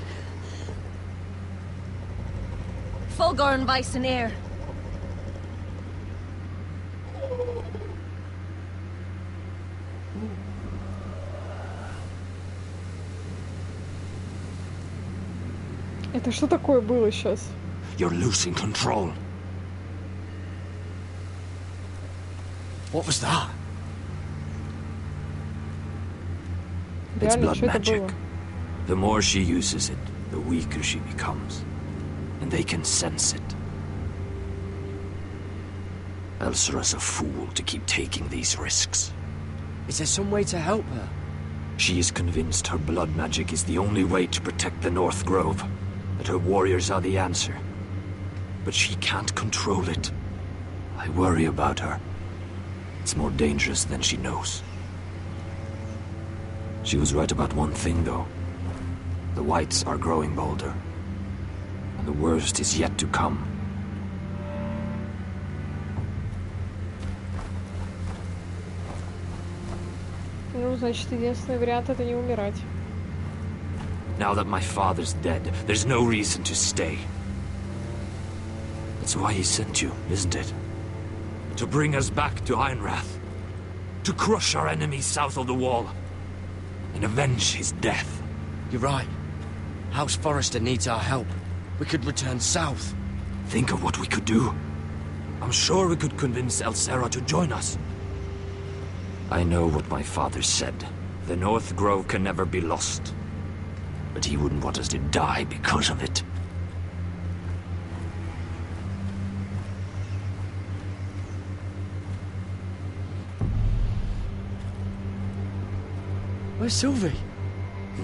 Fulgorn Weissenir. Это что такое было сейчас? You're losing control. What was that? It's Реально, blood что это magic. было? The more she uses it, the weaker she becomes. And they can sense it. Elsera's a fool to keep taking these risks. Is there some way to help her? She is convinced her blood magic is the only way to protect the North Grove. That her warriors are the answer. But she can't control it. I worry about her. It's more dangerous than she knows. She was right about one thing, though. The whites are growing bolder. And the worst is yet to come. Ну, значит, единственный вариант — это не умирать. Now that my father's dead, there's no reason to stay. That's why he sent you, isn't it? To bring us back to Einrath. To crush our enemies south of the wall. And avenge his death. You're right. House Forrester needs our help. We could return south. Think of what we could do. I'm sure we could convince Elsera to join us. I know what my father said. The North Grove can never be lost. But he wouldn't want us to die because of it. Where's Sylvie?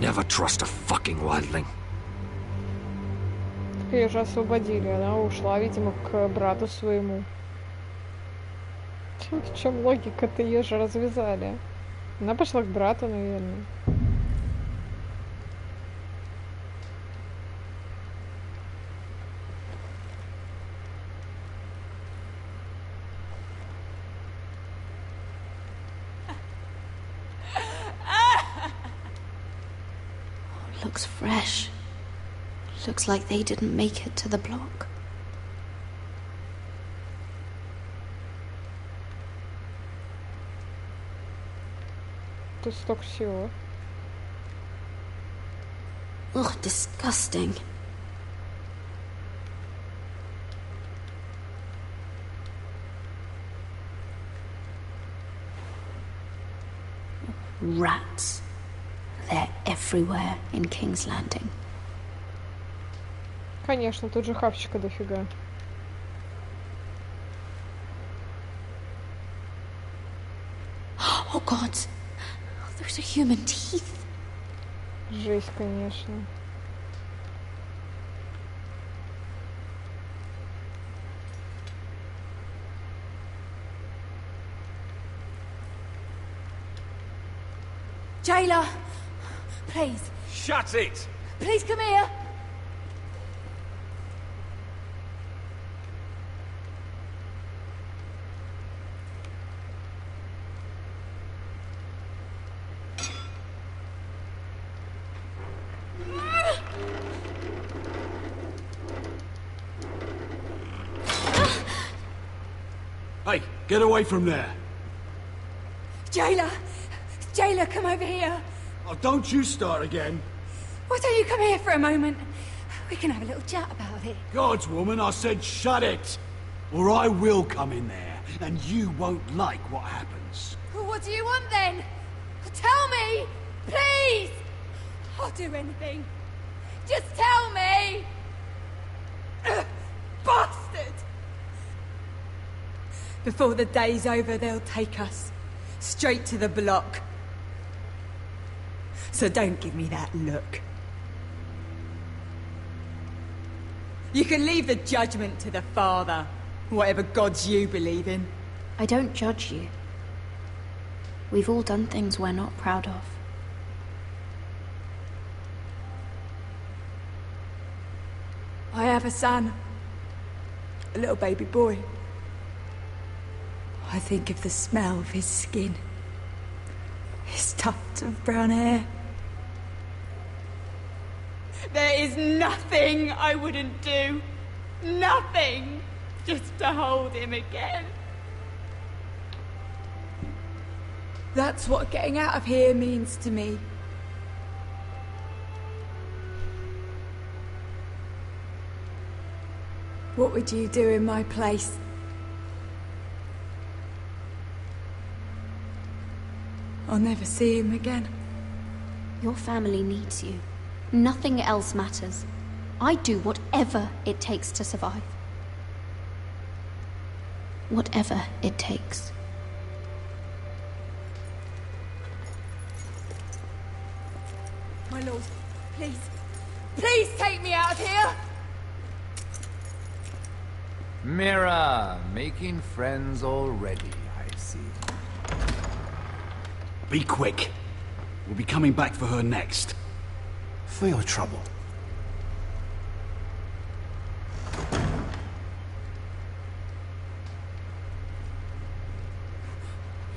Never trust a fucking wildling. Ее же освободили, она ушла, видимо, к брату своему. В чем логика-то? Ее же развязали. Она пошла к брату, наверное. Looks fresh. Looks like they didn't make it to the block. Тут столько всего. Ugh, disgusting. Rats. They're everywhere in King's Landing. Конечно, тут же хавчика дофига. Oh God, those are human teeth. Жесть, конечно. Jailer, please. Shut it! Please come here. Hey, get away from there. Jailer, Jailer, come over here. Oh, don't you start again. Why don't you come here for a moment? We can have a little chat about it. God's woman, I said shut it. Or I will come in there, and you won't like what happens. Well, what do you want then? Tell me, please. I'll do anything. Just tell me. Bastard! Before the day's over, they'll take us straight to the block. So don't give me that look. You can leave the judgment to the Father, whatever gods you believe in. I don't judge you. We've all done things we're not proud of. I have a son. A little baby boy. I think of the smell of his skin. His tuft of brown hair. There is nothing I wouldn't do. Nothing. Just to hold him again. That's what getting out of here means to me. What would you do in my place? I'll never see him again. Your family needs you. Nothing else matters. I do whatever it takes to survive. Whatever it takes. My lord, please. Please take me out of here! Mira, making friends already, I see. Be quick. We'll be coming back for her next. For your trouble.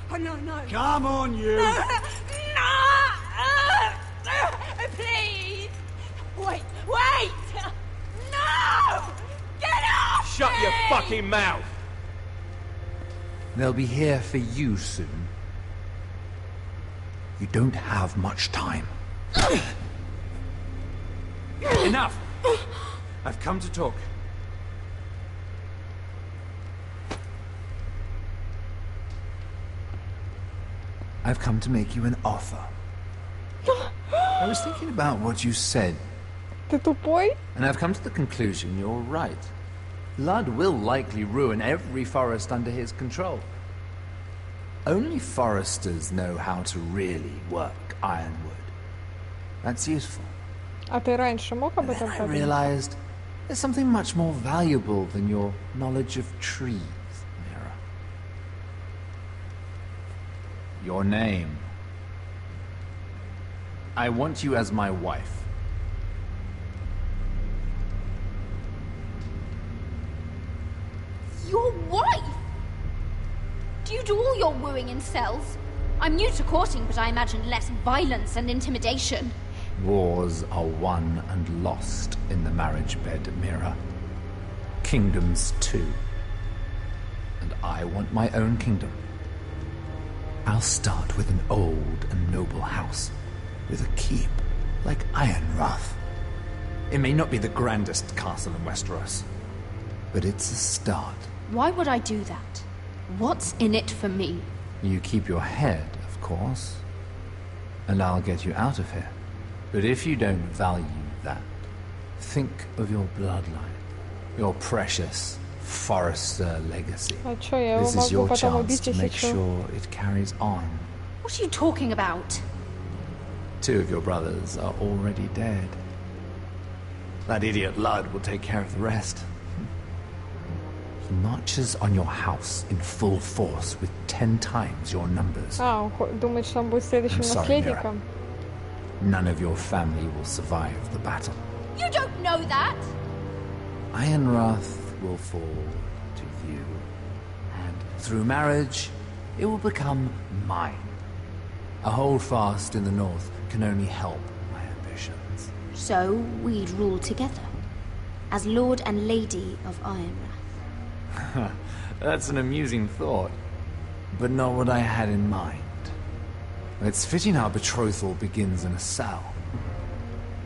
Oh, no, no. Come on, you! No! Please! Wait! Wait! No! Get off! Shut me! your fucking mouth! They'll be here for you soon. You don't have much time. Enough! I've come to talk. I've come to make you an offer. I was thinking about what you said. Ты тупой? And I've come to the conclusion you're right. Lud will likely ruin every forest under his control. Only foresters know how to really work ironwood. That's useful. А ты раньше мог об этом I подумать? realized there's something much more valuable than your knowledge of trees, Mira. Your name. I want you as my wife. Your wife? Do you do all your wooing in cells? I'm new to courting, but I imagine less violence and intimidation. Wars are won and lost in the marriage bed, Mira. Kingdoms too. And I want my own kingdom. I'll start with an old and noble house, with a keep like Ironrath. It may not be the grandest castle in Westeros, but it's a start. Why would I do that? What's in it for me? You keep your head, of course, and I'll get you out of here. But if you don't value that, think of your bloodline, your precious Forrester legacy. This is your chance to make sure it carries on. What are you talking about? 2 of your brothers are already dead. That idiot Lud will take care of the rest. He marches on your house in full force with 10 times your numbers. А, он думает, что он будет следующим наследником. None of your family will survive the battle. You don't know that! Ironrath will fall to you, and through marriage, it will become mine. A holdfast in the north can only help my ambitions. So we'd rule together, as Lord and Lady of Ironrath. That's an amusing thought, but not what I had in mind. It's fitting our betrothal begins in a cell.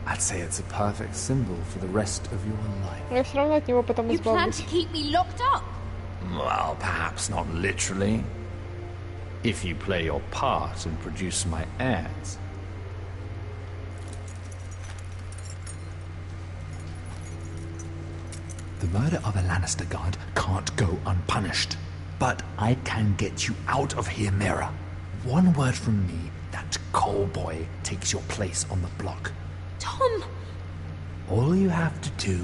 I'd say it's a perfect symbol for the rest of your life. Я все равно от него потом You plan избавлюсь. to keep me locked up? Well, perhaps not literally. If you play your part and produce my heirs. The murder of a Lannister guard can't go unpunished. But I can get you out of here, Mira. One word from me, that coal boy takes your place on the block. Tom! All you have to do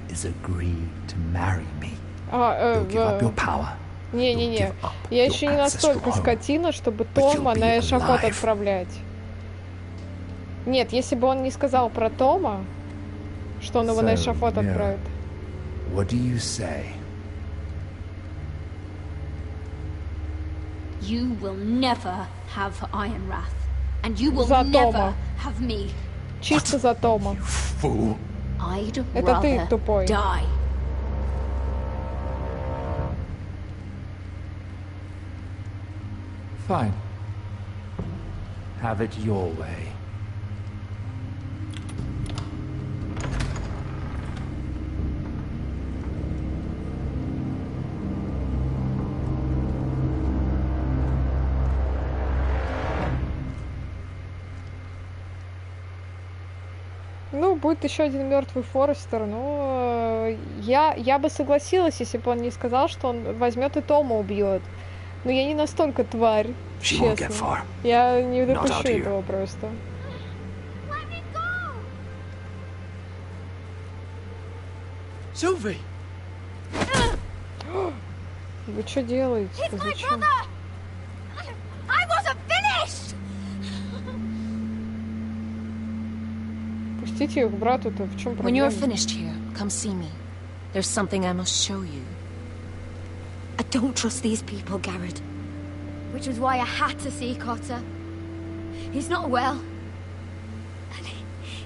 is agree to marry me. You'll give up your power. Не-не-не. Я еще не настолько скотина, чтобы Тома на эшафот отправлять. Нет, если бы он не сказал про Тома, что он его на эшафот отправит. What do you say? You will never have Ironrath, and you will За never Тома. have me. Чисто за Тома. Fool. I'd Это ты rather тупой. die. Fine. Have it your way. Ну, будет еще один мертвый Форестер. Ну, я бы согласилась, если бы он не сказал, что он возьмет и Тома убьет. Но я не настолько тварь, честно. Я не допущу этого просто. Sylvie! Вы что делаете? Зачем? I wasn't finished! Пустите их к брату-то, в чем When you're проблема? finished here, come see me. There's something I must show you. I don't trust these people, Garrett. Which was why I had to see Cotter. He's not well. And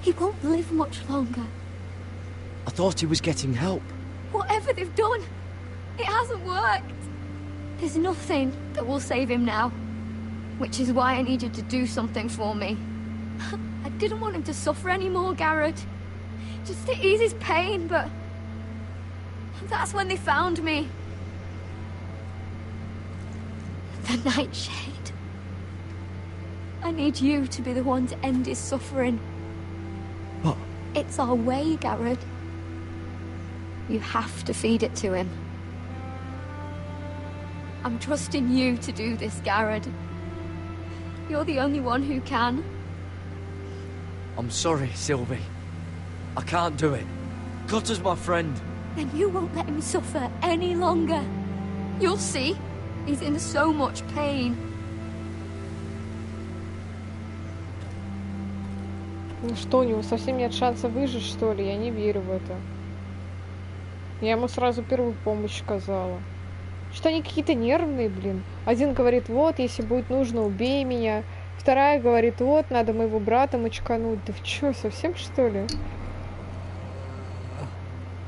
he won't live much longer. I thought he was getting help. Whatever they've done, it hasn't worked. There's nothing that will save him now. Which is why I needed to do something for me. I didn't want him to suffer anymore, Garrett. Just to ease his pain, but... That's when they found me. The Nightshade. I need you to be the one to end his suffering. What? It's our way, Garrett. You have to feed it to him. I'm trusting you to do this, Garrett. You're the only one who can. I'm sorry, Sylvie. I can't do it. Cutter's my friend. Then you won't let him suffer any longer. You'll see. He's in so much pain. Ну что, у него совсем нет шанса выжить, что ли? Я не верю в это. Я ему сразу первую помощь оказала. Что они какие-то нервные, блин. Один говорит, вот, если будет нужно, убей меня. Вторая говорит, вот, надо моего брата мочкануть. Да в чё, совсем что ли?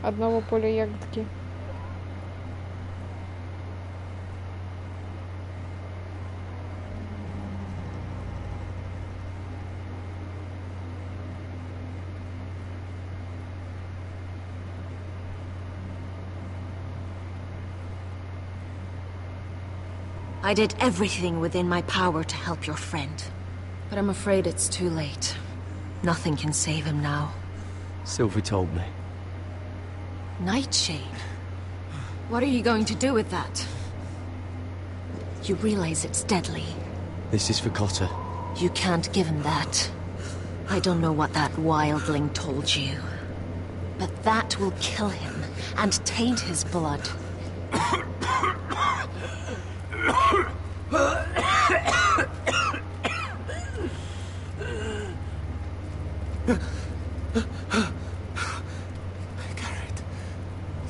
Одного поля ягодки. I did everything within my power to help your friend. But I'm afraid it's too late. Nothing can save him now. Sylvie told me. Nightshade? What are you going to do with that? You realize it's deadly. This is for Cotter. You can't give him that. I don't know what that wildling told you. But that will kill him and taint his blood.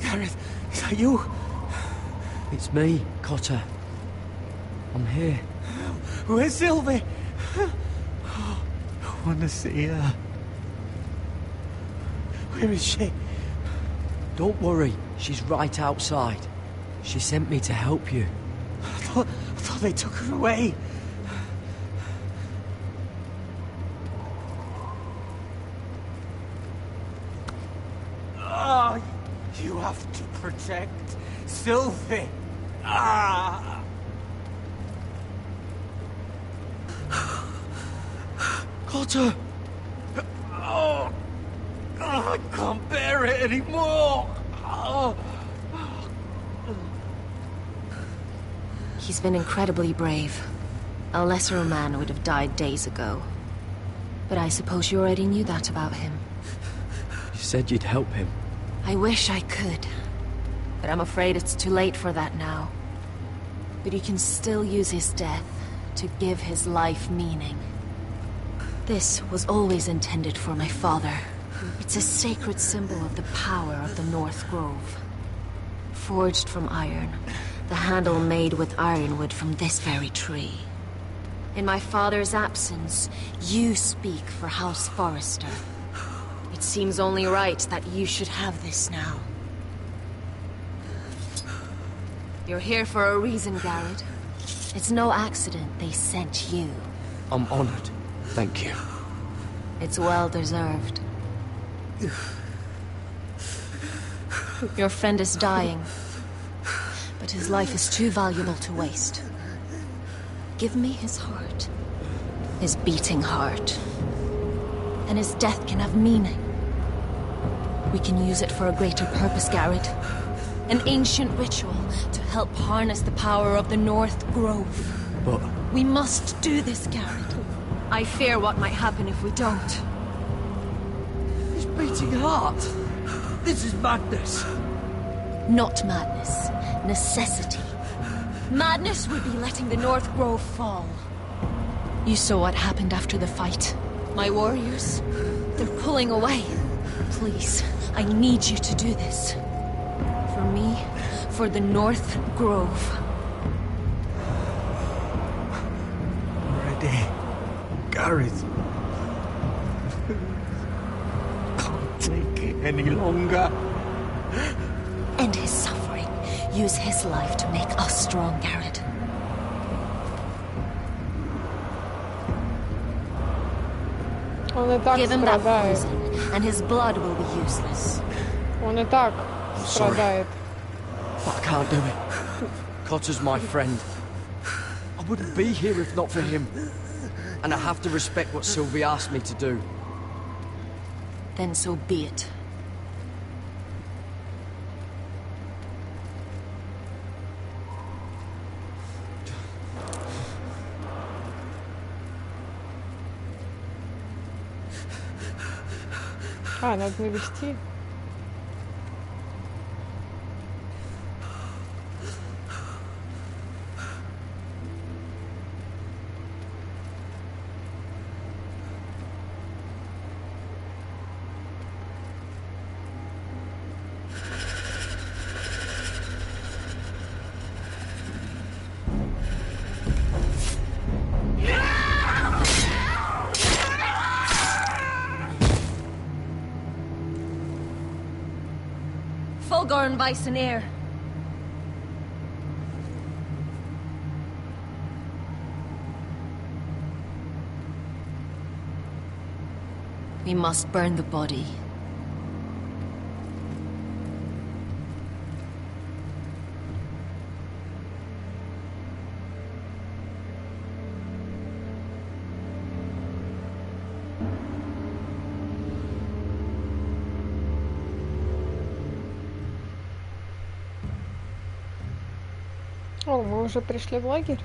Garrett, is that you? It's me, Cotter. I'm here. Where's Sylvie? Oh, I want to see her. Where is she? Don't worry, she's right outside. She sent me to help you. I thought they took her away. Oh, you have to protect Sylvie. Ah! Cotter! Oh, I can't bear it anymore. Oh. He's been incredibly brave. A lesser man would have died days ago. But I suppose you already knew that about him. You said you'd help him. I wish I could. But I'm afraid it's too late for that now. But you can still use his death to give his life meaning. This was always intended for my father. It's a sacred symbol of the power of the North Grove. Forged from iron, the handle made with ironwood from this very tree. In my father's absence, you speak for House Forrester. It seems only right that you should have this now. You're here for a reason, Garrett. It's no accident they sent you. I'm honored. Thank you. It's well deserved. Your friend is dying, but his life is too valuable to waste. Give me his heart. His beating heart. And his death can have meaning. We can use it for a greater purpose, Garrett. An ancient ritual to help harness the power of the North Grove. But... We must do this, Garrett. I fear what might happen if we don't. His beating heart! This is madness! Not madness. Necessity. Madness would be letting the North Grove fall. You saw what happened after the fight. My warriors, they're pulling away. Please, I need you to do this. For me, for the North Grove. Ready. Garrett. Can't take it any longer. End his suffering. Use his life to make us strong, Garrett. Он и так Give him that страдает. poison, and his blood will be useless. Он и так страдает. But I can't do it. Cotter's my friend. I wouldn't be here if not for him. And I have to respect what Sylvie asked me to do. Then so be it. А, надо навести. Fulgorn Bisoneer. We must burn the body. О, мы уже пришли в лагерь.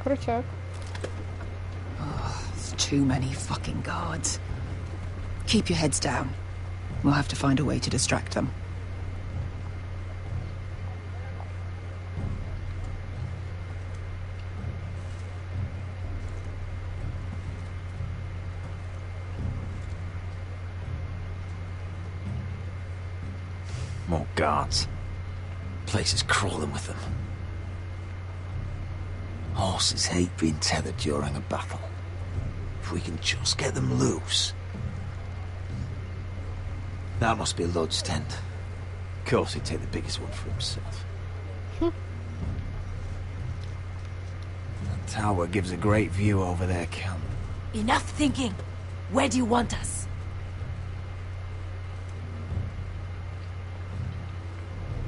Крутяк. It's too many fucking guards. Keep your heads down. We'll have to find a way to distract them. More guards. Place is crawling with them. Horses hate being tethered during a battle. If we can just get them loose. That must be Lud's tent. Of course he'd take the biggest one for himself. The tower gives a great view over their camp. Enough thinking. Where do you want us?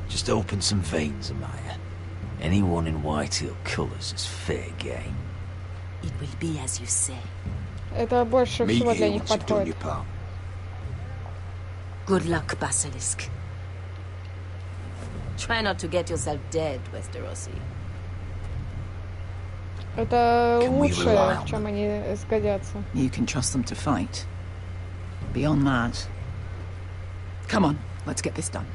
Just open some veins, Amaya. Anyone in Whitehall colours is fair game. It will be as you say. Это больше всего для них подходит. Good luck, Basilisk. Try not to get yourself dead, Westerosi. Это лучшее, в чем они сгодятся. You can trust them to fight. Beyond that. Come on, let's get this done.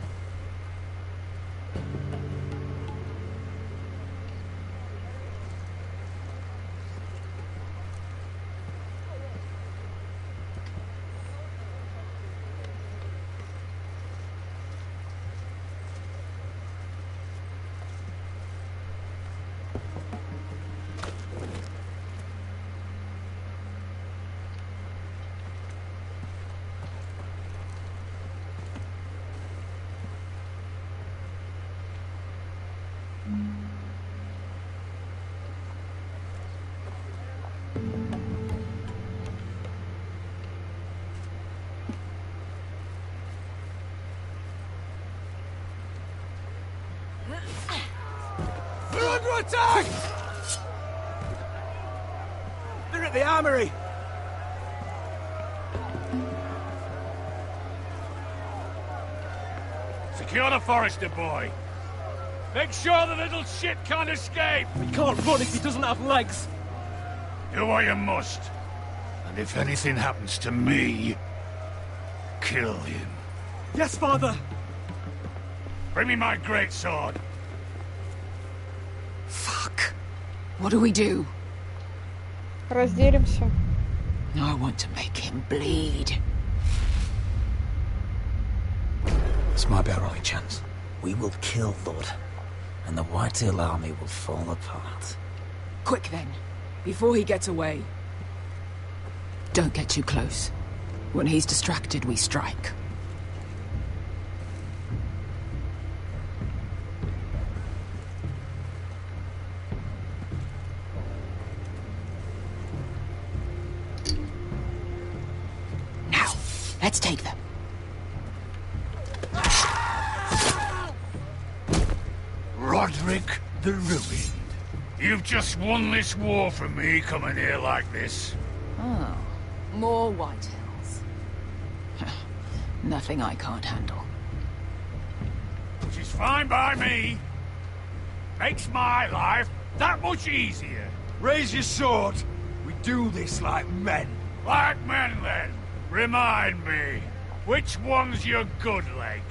We're under attack! They're at the armory! Secure the Forester boy. Make sure the little shit can't escape. He can't run if he doesn't have legs. Do what you must. And if anything happens to me, kill him. Yes, father. Bring me my greatsword. Fuck. What do we do? Разделимся. I want to make him bleed. This might be our only chance. We will kill Lud, and the Whitehall army will fall apart. Quick then, before he gets away. Don't get too close. When he's distracted, we strike. Now, let's take them. Roderick the Ruined. You've just won this war from me coming here like this. Oh, more whitetails. Nothing I can't handle. Which is fine by me. Makes my life that much easier. Raise your sword. We do this like men. Like men, then. Remind me, which one's your good leg?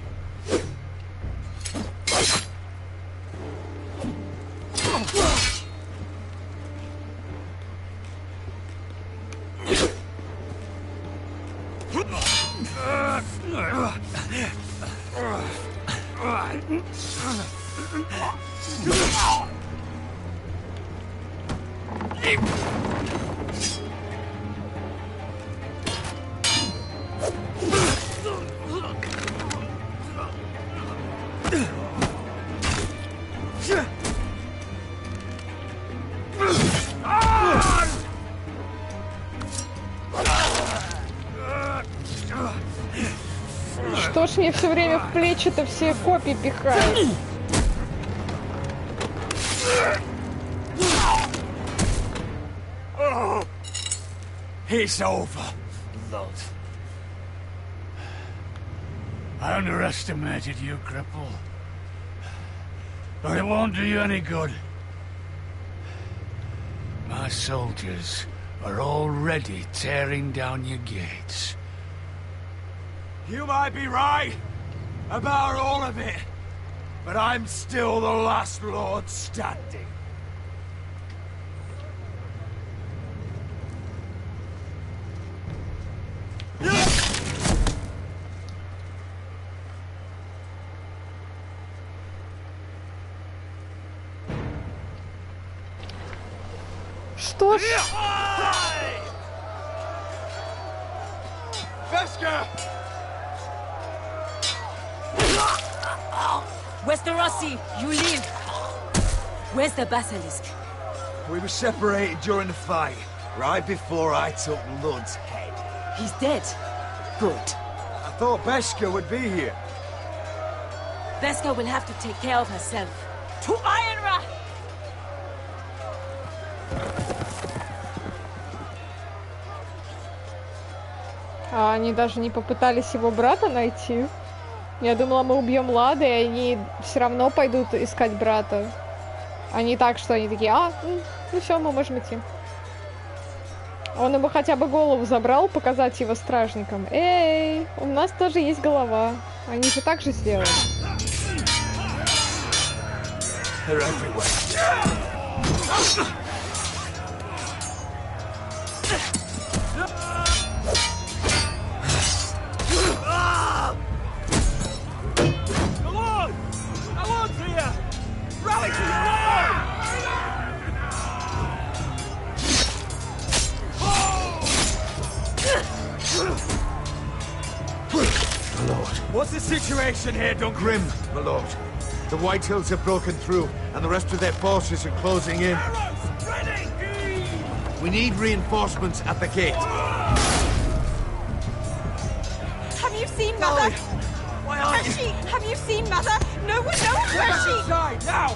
Что ж мне все время в плечи-то все копья пихают? It's over, Lord. I underestimated you, cripple. But it won't do you any good. My soldiers are already tearing down your gates. You might be right about all of it, but I'm still the last Lord standing. Что ж? Veska! Westerosi, you live. Where's the basilisk? We were separated during the fight, right before I took Lud's head. He's dead. Good. I thought Veska would be here. Veska will have to take care of herself. To Ironra! А они даже не попытались его брата найти. Я думала, мы убьем Лады, и они все равно пойдут искать брата. А не так, что они такие, ну все, мы можем идти. Он ему хотя бы голову забрал, показать его стражникам. Эй, у нас тоже есть голова. Они же так же сделали. What's the situation here, Duncan? Grim, my lord. The Whitehills have broken through, and the rest of their forces are closing in. We need reinforcements at the gate. Have you seen Mother? Why aren't you? Have you seen Mother? No one knows where she... Inside, now!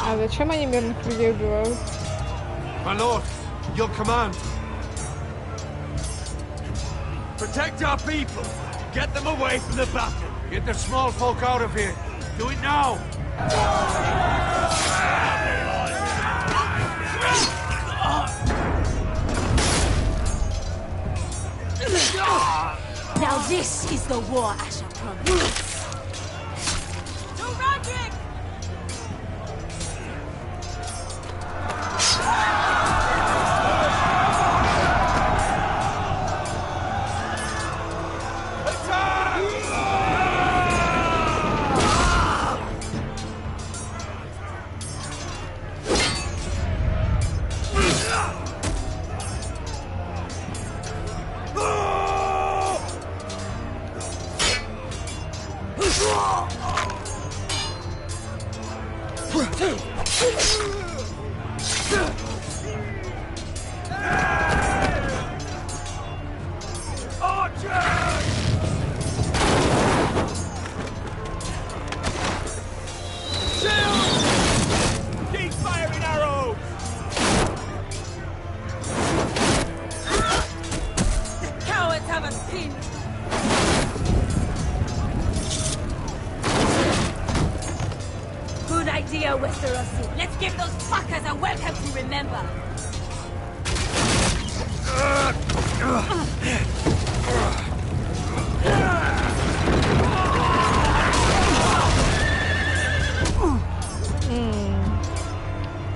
А зачем они мирных людей убивают? My lord, your command. Protect our people. Get them away from the battle. Get the small folk out of here. Do it now. Now this is the war Asher promised. No, Roderick!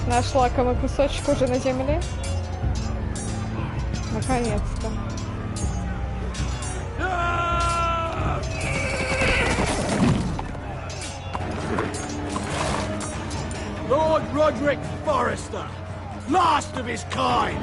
Наш лакомый кусочек уже на земле. Наконец-то. Lord Roderick Forrester, last of his kind.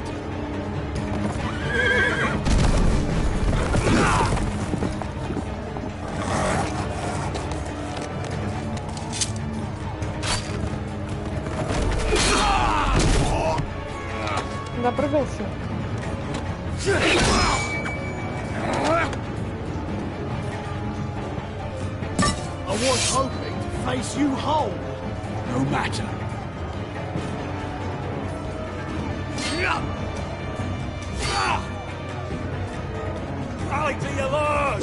Допрыгался. I was hoping to face you whole. No matter. Rally to your lord!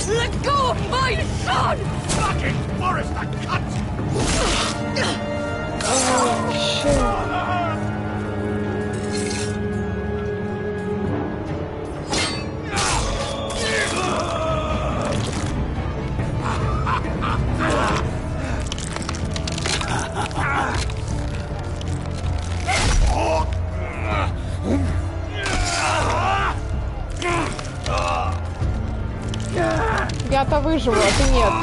Let go of my son! Fucking Forrester, cut! Oh, shit. Я-то выживу, а ты нет.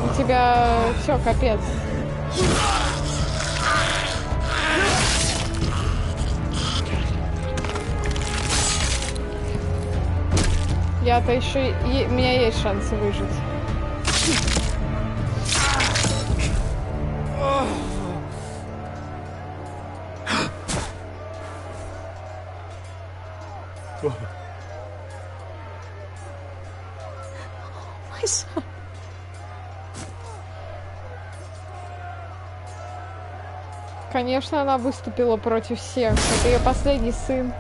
У тебя все, капец. Я-то еще... У меня есть шансы выжить. My son. Конечно, она выступила против всех. Это ее последний сын.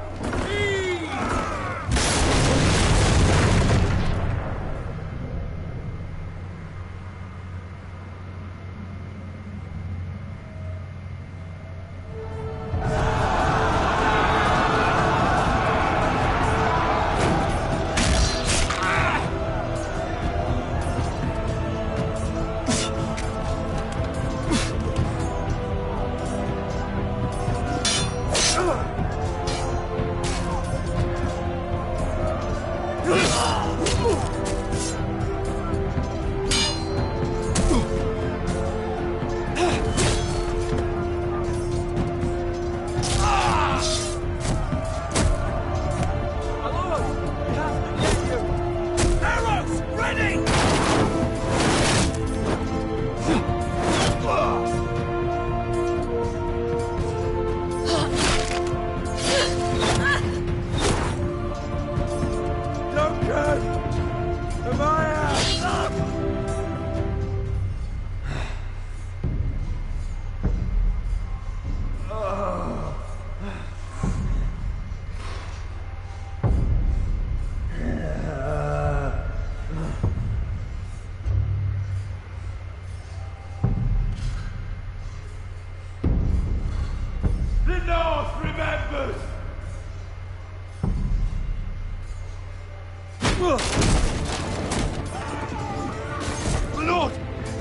Lord,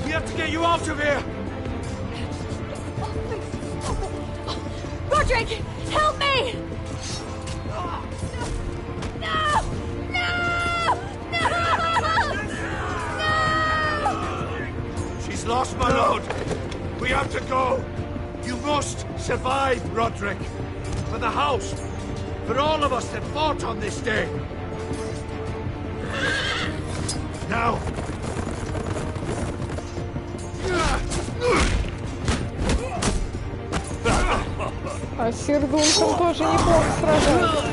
we have to get you out of here. Roderick, help me! No! No! No! She's lost, my lord. We have to go. You must survive, Roderick. For the house. For all of us that fought on this day. Now, А сир Дункан тоже неплохо сражается.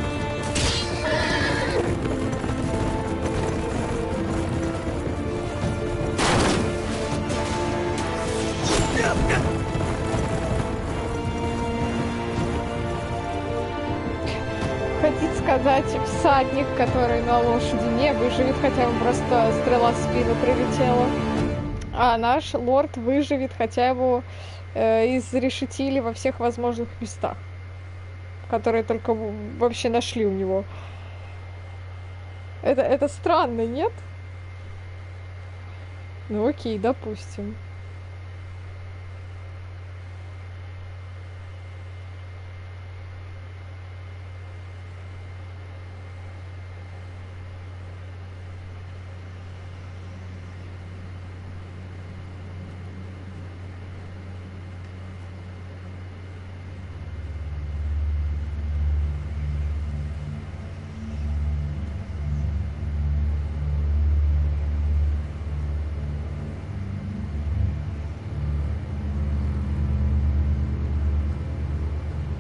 Хотите сказать, всадник, который на лошади не выживет, хотя бы просто стрела в спину прилетела. А наш лорд выживет, хотя его изрешетили во всех возможных местах, которые только вообще нашли у него. Это странно, нет? Ну окей, допустим.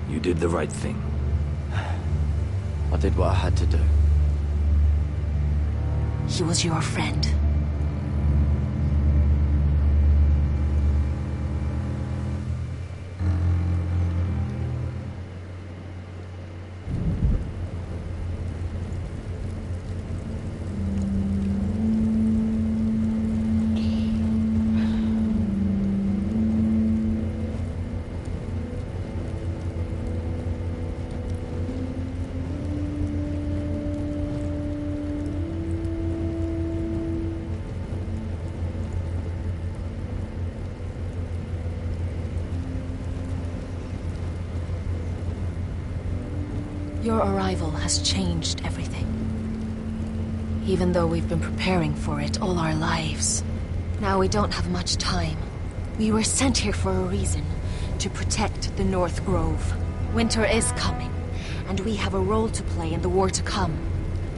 You did the right thing. I did what I had to do. He was your friend. Your arrival has changed everything. Even though we've been preparing for it all our lives. Now we don't have much time. We were sent here for a reason. To protect the North Grove. Winter is coming. And we have a role to play in the war to come.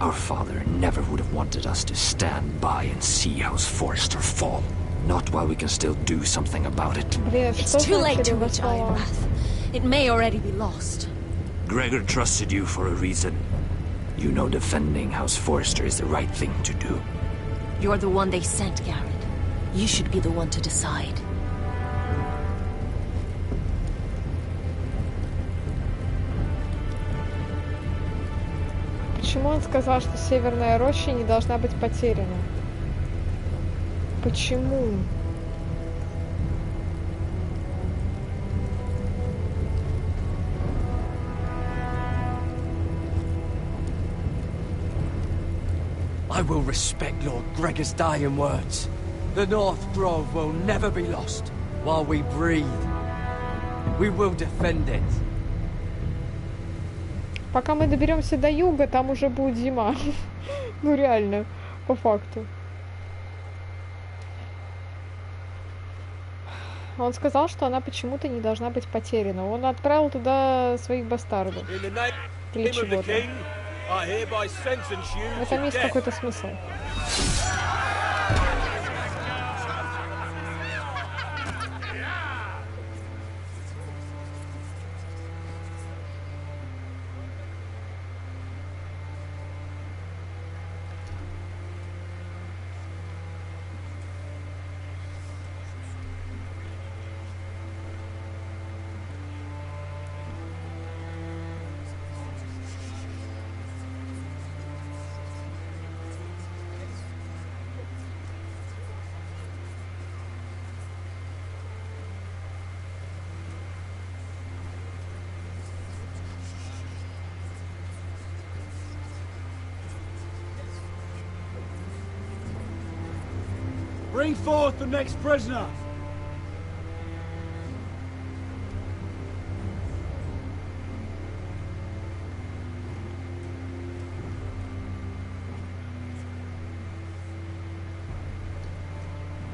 Our father never would have wanted us to stand by and see House Forrester fall. Not while we can still do something about it. It's too late to reach Ironrath. It may already be lost. Gregor trusted you for a reason. You know defending House Forrester is the right thing to do. You're the one they sent, Garrett. You should be the one to decide. Почему он сказал, что Северная Роща не должна быть потеряна? Почему? I will respect Lord Gregor's dying words. The North Grove will never be lost while we breathe. We will defend it. Пока мы доберемся до юга, там уже будет зима. Ну реально, по факту. Он сказал, что она почему-то не должна быть потеряна. Он отправил туда своих бастардов. Или чего-то. В этом есть какой-то смысл. Bring forth the next prisoner.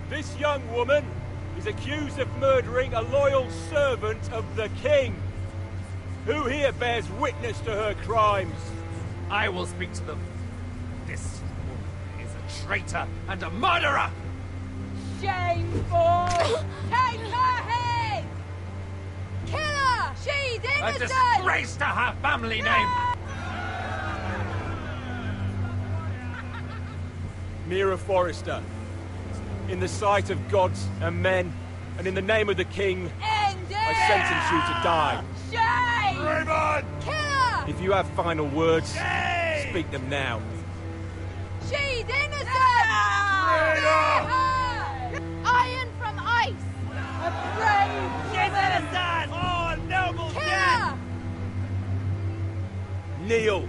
This young woman is accused of murdering a loyal servant of the king. Who here bears witness to her crimes? I will speak to them. This woman is a traitor and a murderer! Shameful! Take her head! Kill her! She A disgrace to her family name! Mira Forrester, in the sight of gods and men, and in the name of the king, I sentence you to die. Shame! Raymond! Kill her! If you have final words, speak them now. She's innocent! Iron from ice! A brave! She's innocent! Oh, noble Kill death! her! Kneel.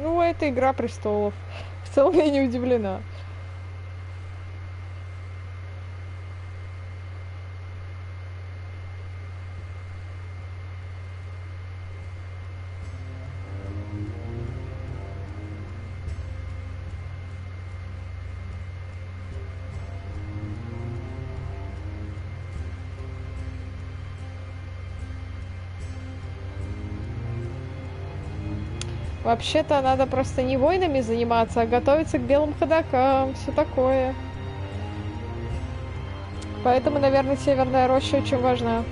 Ну, это «Игра престолов». В целом я не удивлена. Вообще-то надо просто не войнами заниматься, а готовиться к белым ходокам, все такое. Поэтому, наверное, Северная Роща очень важна.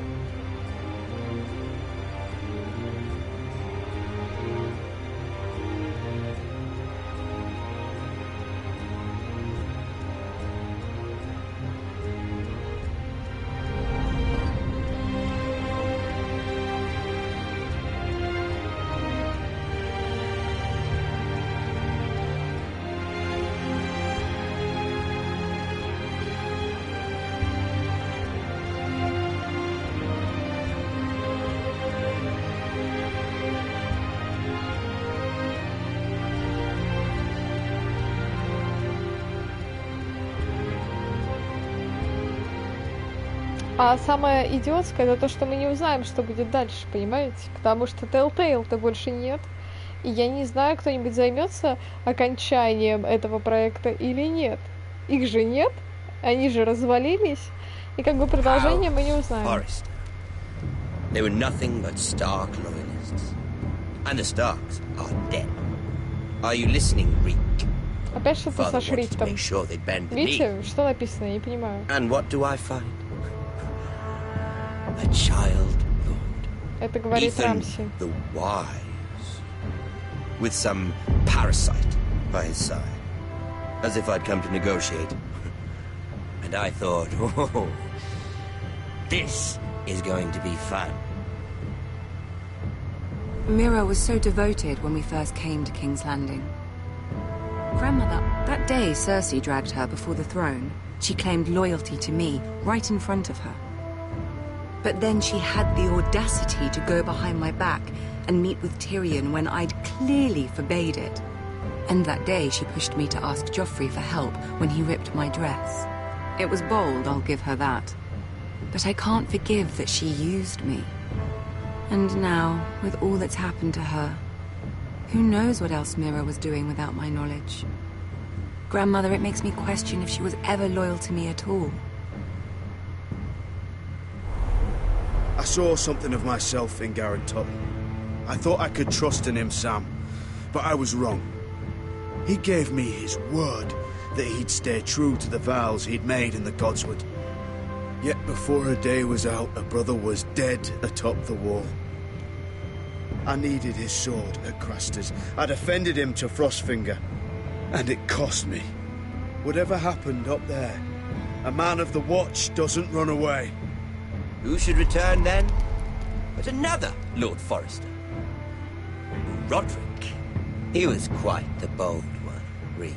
А самое идиотское это то, что мы не узнаем, что будет дальше, понимаете? Потому что Telltale-то больше нет. И я не знаю, кто-нибудь займется окончанием этого проекта или нет. Их же нет, они же развалились. И как бы продолжение мы не узнаем. They were nothing but Stark loyalists. And the Starks are dead. Are you listening, Reek? Опять что-то со шрифтом. Видите, что написано? Я не понимаю. And what do I find? A child lord. Это говорит Ethan Рамси. the Wise. With some parasite by his side. As if I'd come to negotiate. And I thought, oh, this is going to be fun. Mira was so devoted when we first came to King's Landing. Grandmother, that day Cersei dragged her before the throne, she claimed loyalty to me right in front of her. But then she had the audacity to go behind my back and meet with Tyrion when I'd clearly forbade it. And that day she pushed me to ask Joffrey for help when he ripped my dress. It was bold, I'll give her that. But I can't forgive that she used me. And now, with all that's happened to her, who knows what else Mira was doing without my knowledge? Grandmother, it makes me question if she was ever loyal to me at all. I saw something of myself in Garrett Tuttle. I thought I could trust in him, Sam, but I was wrong. He gave me his word that he'd stay true to the vows he'd made in the Godswood. Yet before a day was out, a brother was dead atop the wall. I needed his sword at Craster's. I defended him to Frostfinger, and it cost me. Whatever happened up there, a man of the Watch doesn't run away. Who should return then? But another Lord Forrester. Roderick. He was quite the bold one, Reek.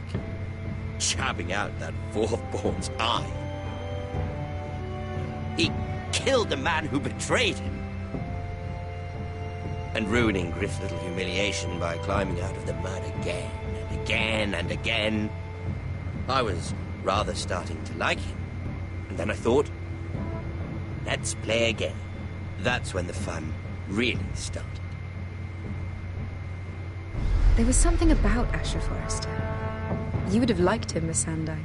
Jabbing out that fourth-born's eye. He killed the man who betrayed him. and ruining Griff's little humiliation by climbing out of the mud again and again and again. I was rather starting to like him. And then I thought, let's play again. That's when the fun really started. There was something about Asher Forrester. You would have liked him, Miss Sandai.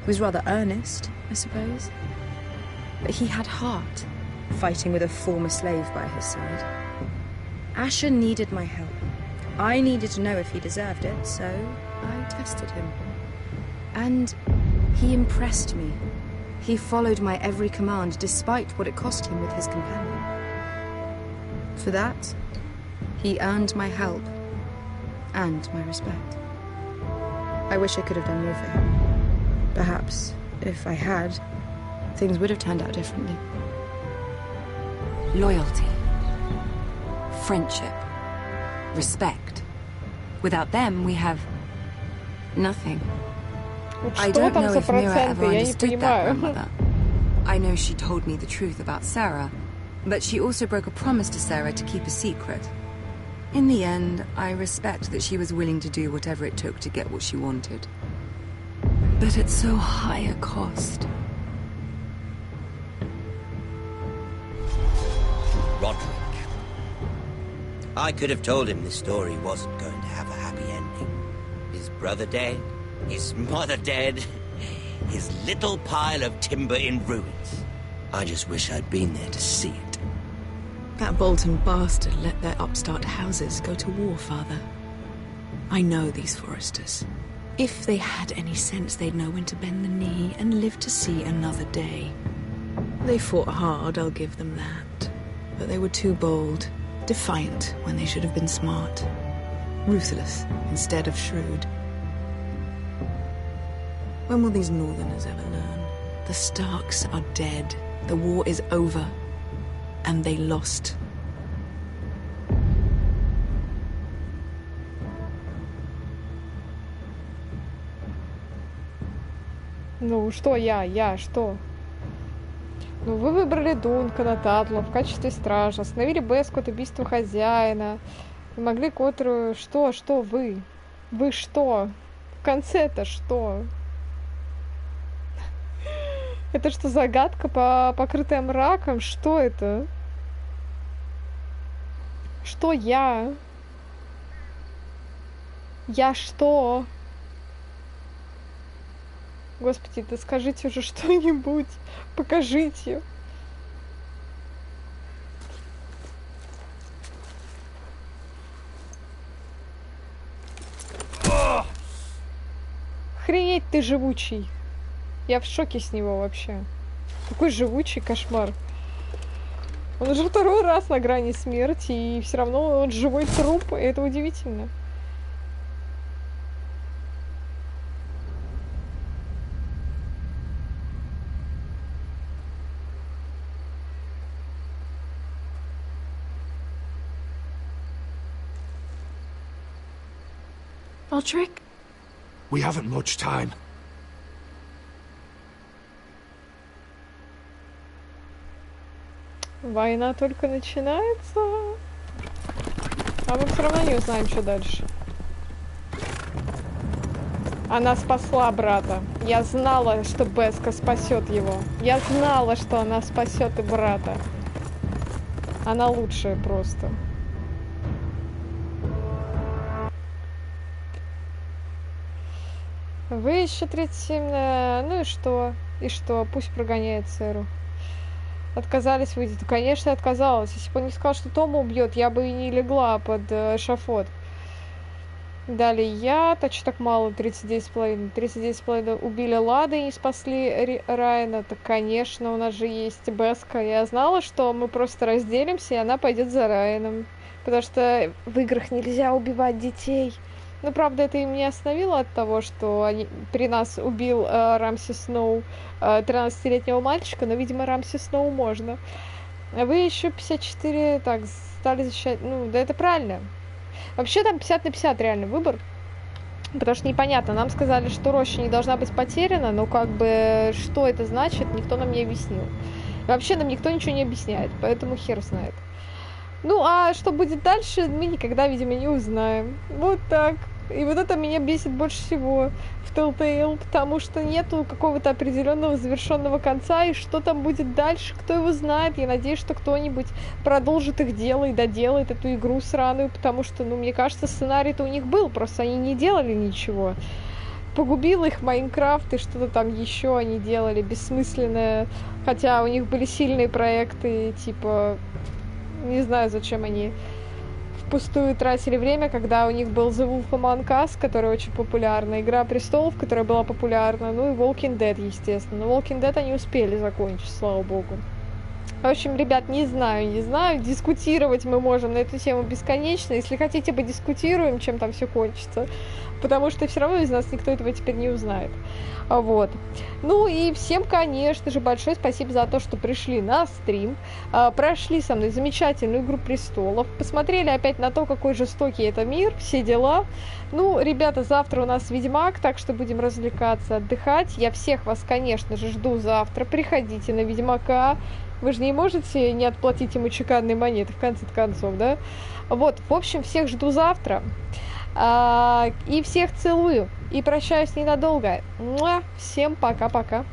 He was rather earnest, I suppose. But he had heart, fighting with a former slave by his side. Asher needed my help. I needed to know if he deserved it, so I tested him. And he impressed me. He followed my every command, despite what it cost him with his companion. For that, he earned my help and my respect. I wish I could have done more for him. Perhaps, if I had, things would have turned out differently. Loyalty, friendship, respect. Without them, we have nothing. I don't know if Mira ever understood that, grandmother. I know she told me the truth about Sarah, but she also broke a promise to Sarah to keep a secret. In the end, I respect that she was willing to do whatever it took to get what she wanted. But at so high a cost. Roderick. I could have told him this story wasn't going to have a happy ending. His brother dead, his mother dead, his little pile of timber in ruins. I just wish I'd been there to see it. That Bolton bastard let their upstart houses go to war, Father. I know these Forresters. If they had any sense, they'd know when to bend the knee and live to see another day. They fought hard, I'll give them that. But they were too bold, defiant when they should have been smart. Ruthless instead of shrewd. When will these Northerners ever learn? The Starks are dead. The war is over. And they lost. Ну, что я, что? Ну, вы выбрали Дункана Татла в качестве стража, остановили Беску от убийства хозяина, помогли Котору... Что вы? Вы что? В конце-то что? Это что, загадка, покрытая мраком? Что это? Что я? Я что? Господи, да скажите уже что-нибудь. Покажите. Охренеть ты живучий. Я в шоке с него вообще. Такой живучий кошмар. Он уже второй раз на грани смерти, и все равно он живой труп, и это удивительно. Roderick? We haven't much time. Война только начинается. А мы все равно не узнаем, что дальше. Она спасла брата. Я знала, что Беска спасет его. Я знала, что она спасет и брата. Она лучшая просто. Вы еще 37... Ну и что? И что? Пусть прогоняет Сэру. Отказались выйти. Да, конечно, отказалась. Если бы он не сказал, что Тома убьет, я бы и не легла под эшафот. Далее яд. А что так мало? 39,5. 39,5 убили Лада и не спасли Райана. Так, конечно, у нас же есть Беска. Я знала, что мы просто разделимся, и она пойдет за Райаном. Потому что в играх нельзя убивать детей. Но, правда, это им не остановило от того, что при нас убил Рамси Сноу 13-летнего мальчика, но, видимо, Рамси Сноу можно. А вы еще 54 так стали защищать. Ну, да это правильно. Вообще там 50 на 50 реально выбор. Потому что непонятно. Нам сказали, что роща не должна быть потеряна, но как бы что это значит, никто нам не объяснил. Вообще нам никто ничего не объясняет, поэтому хер знает. Ну, а что будет дальше, мы никогда, видимо, не узнаем. Вот так. И вот это меня бесит больше всего в Telltale, потому что нету какого-то определенного завершенного конца, и что там будет дальше, кто его знает. Я надеюсь, что кто-нибудь продолжит их дело и доделает эту игру сраную, потому что, ну, мне кажется, сценарий-то у них был, просто они не делали ничего. Погубил их Майнкрафт, и что-то там еще они делали бессмысленное, хотя у них были сильные проекты, типа, не знаю, зачем они впустую тратили время, когда у них был The Wolf Among Us, который очень популярна, Игра Престолов, которая была популярна, ну и Walking Dead, естественно. Но Walking Dead они успели закончить, слава богу. В общем, ребят, не знаю, дискутировать мы можем на эту тему бесконечно. Если хотите, подискутируем, чем там все кончится, потому что все равно из нас никто этого теперь не узнает. Вот. Ну и всем, конечно же, большое спасибо за то, что пришли на стрим, прошли со мной замечательную Игру Престолов, посмотрели опять на то, какой жестокий это мир, все дела. Ну, ребята, завтра у нас Ведьмак, так что будем развлекаться, отдыхать. Я всех вас, конечно же, жду завтра. Приходите на Ведьмака. Вы же не можете не отплатить ему чеканные монеты, в конце концов, да? Вот, в общем, всех жду завтра. И всех целую. И прощаюсь ненадолго. Всем пока-пока.